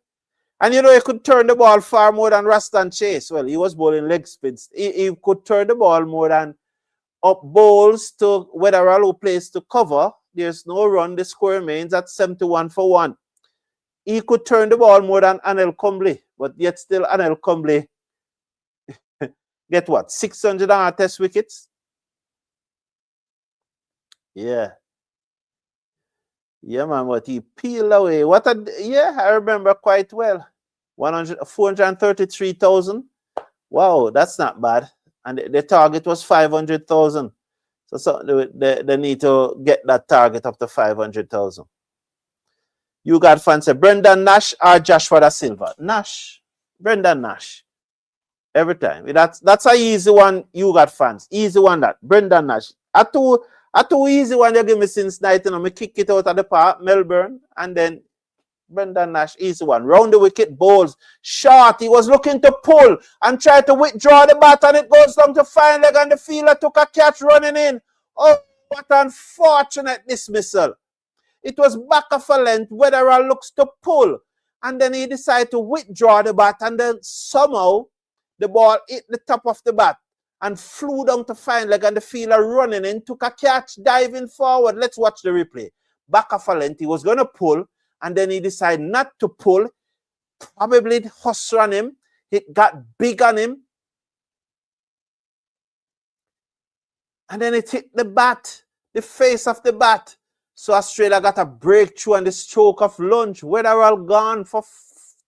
And you know, he could turn the ball far more than Rastan Chase. Well, he was bowling leg spins. He could turn the ball more than up bowls to Wetherell, who plays to cover. There's no run. The score remains at 71 for 1. He could turn the ball more than Anel Combley, but yet still Anel Combley get what? 600 test wickets? Yeah. Yeah, man, what he peeled away. Yeah, I remember quite well. 433,000. Wow, that's not bad. And the target was 500,000. So they need to get that target up to 500,000. You got fancy Brendan Nash or Joshua Da Silva? Nash. Brendan Nash. Every time. That's an easy one. You got fans. Easy one that. Brendan Nash. A two easy one you give me since night. I kick it out of the park, Melbourne, and then Brendan Nash, easy one. Round the wicket, bowls. Short. He was looking to pull and try to withdraw the bat, and it goes down to fine leg, and the fielder took a catch running in. Oh, what unfortunate dismissal. It was back of a length. Wetherell looks to pull, and then he decided to withdraw the bat, and then somehow the ball hit the top of the bat and flew down to fine leg, and the fielder running in took a catch, diving forward. Let's watch the replay. Back of a length. He was going to pull, and then he decided not to pull. Probably it hustled on him. It got big on him. And then it hit the bat, the face of the bat. So Australia got a breakthrough on the stroke of lunch. Wetherell gone for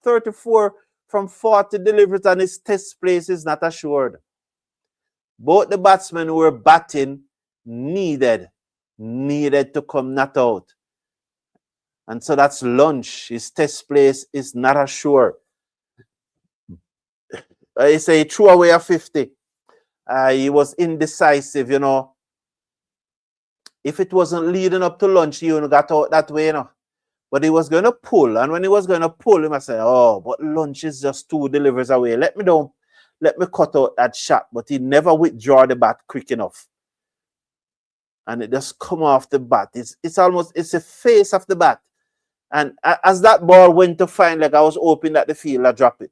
34 from 40 deliveries, and his test place is not assured. Both the batsmen who were batting needed to come not out. And so that's lunch. His test place is not assured. He say he threw away a 50. He was indecisive, you know. If it wasn't leading up to lunch, he only got out that way, you know. But he was going to pull. And when he was going to pull, he must say, oh, but lunch is just 2 deliveries away. Let me cut out that shot. But he never withdraw the bat quick enough. And it just come off the bat. It's a face of the bat. And as that ball went to find, like I was hoping that the fielder drop it.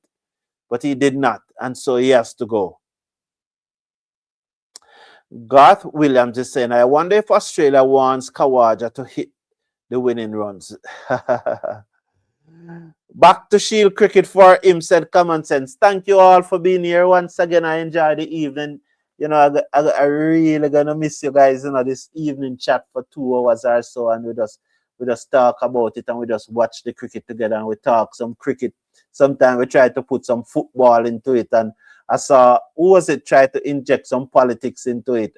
But he did not. And so he has to go. Garth Williams is saying, I wonder if Australia wants Kawaja to hit the winning runs. Back to Shield Cricket for him, said Common Sense. Thank you all for being here once again. I enjoyed the evening. You know, I really gonna miss you guys, you know, this evening chat for 2 hours or so, and we just talk about it and we just watch the cricket together and we talk some cricket. Sometimes we try to put some football into it, and I saw, who was it, try to inject some politics into it.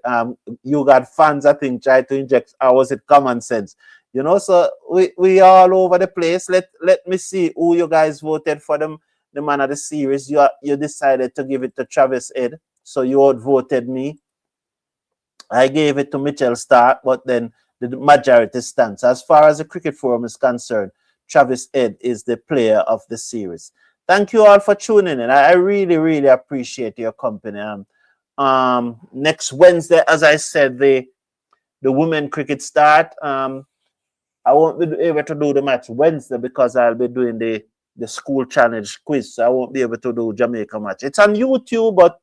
You got fans, I think, try to inject, or was it Common Sense? You know, so we all over the place. Let me see who you guys voted for the man of the series. You decided to give it to Travis Ed, so you outvoted me. I gave it to Mitchell Stark, but then the majority stands. As far as the Cricket Forum is concerned, Travis Ed is the player of the series. Thank you all for tuning in. I really, really appreciate your company. Next Wednesday, as I said, the women cricket start. I won't be able to do the match Wednesday because I'll be doing the school challenge quiz. So I won't be able to do Jamaica match. It's on YouTube, but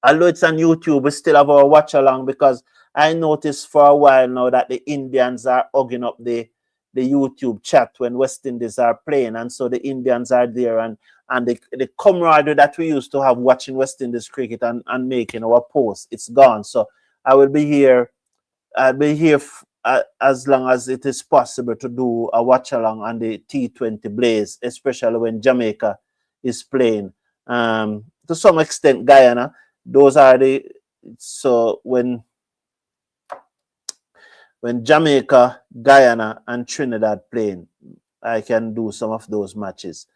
although it's on YouTube, we still have our watch along because I noticed for a while now that the Indians are hugging up the YouTube chat when West Indies are playing. And so the Indians are there, and the camaraderie that we used to have watching West Indies cricket and making our posts, it's gone. So I will be here. I'll be here as long as it is possible to do a watch along on the T20 Blaze, especially when Jamaica is playing. To some extent, Guyana. Those are so when Jamaica, Guyana, and Trinidad playing, I can do some of those matches.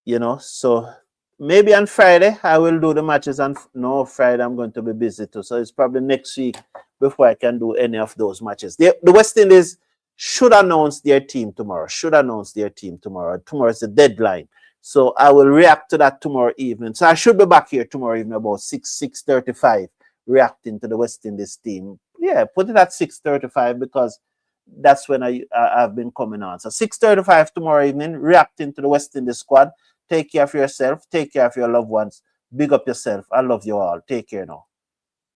You know, so maybe on Friday I will do the matches. No, Friday I'm going to be busy too. So it's probably next week before I can do any of those matches. The West Indies should announce their team tomorrow. Tomorrow is the deadline. So I will react to that tomorrow evening. So I should be back here tomorrow evening about 6:35, reacting to the West Indies team. Yeah, put it at 6:35 because that's when I've been coming on. So 6:35 tomorrow evening, reacting to the West Indies squad. Take care of yourself. Take care of your loved ones. Big up yourself. I love you all. Take care now.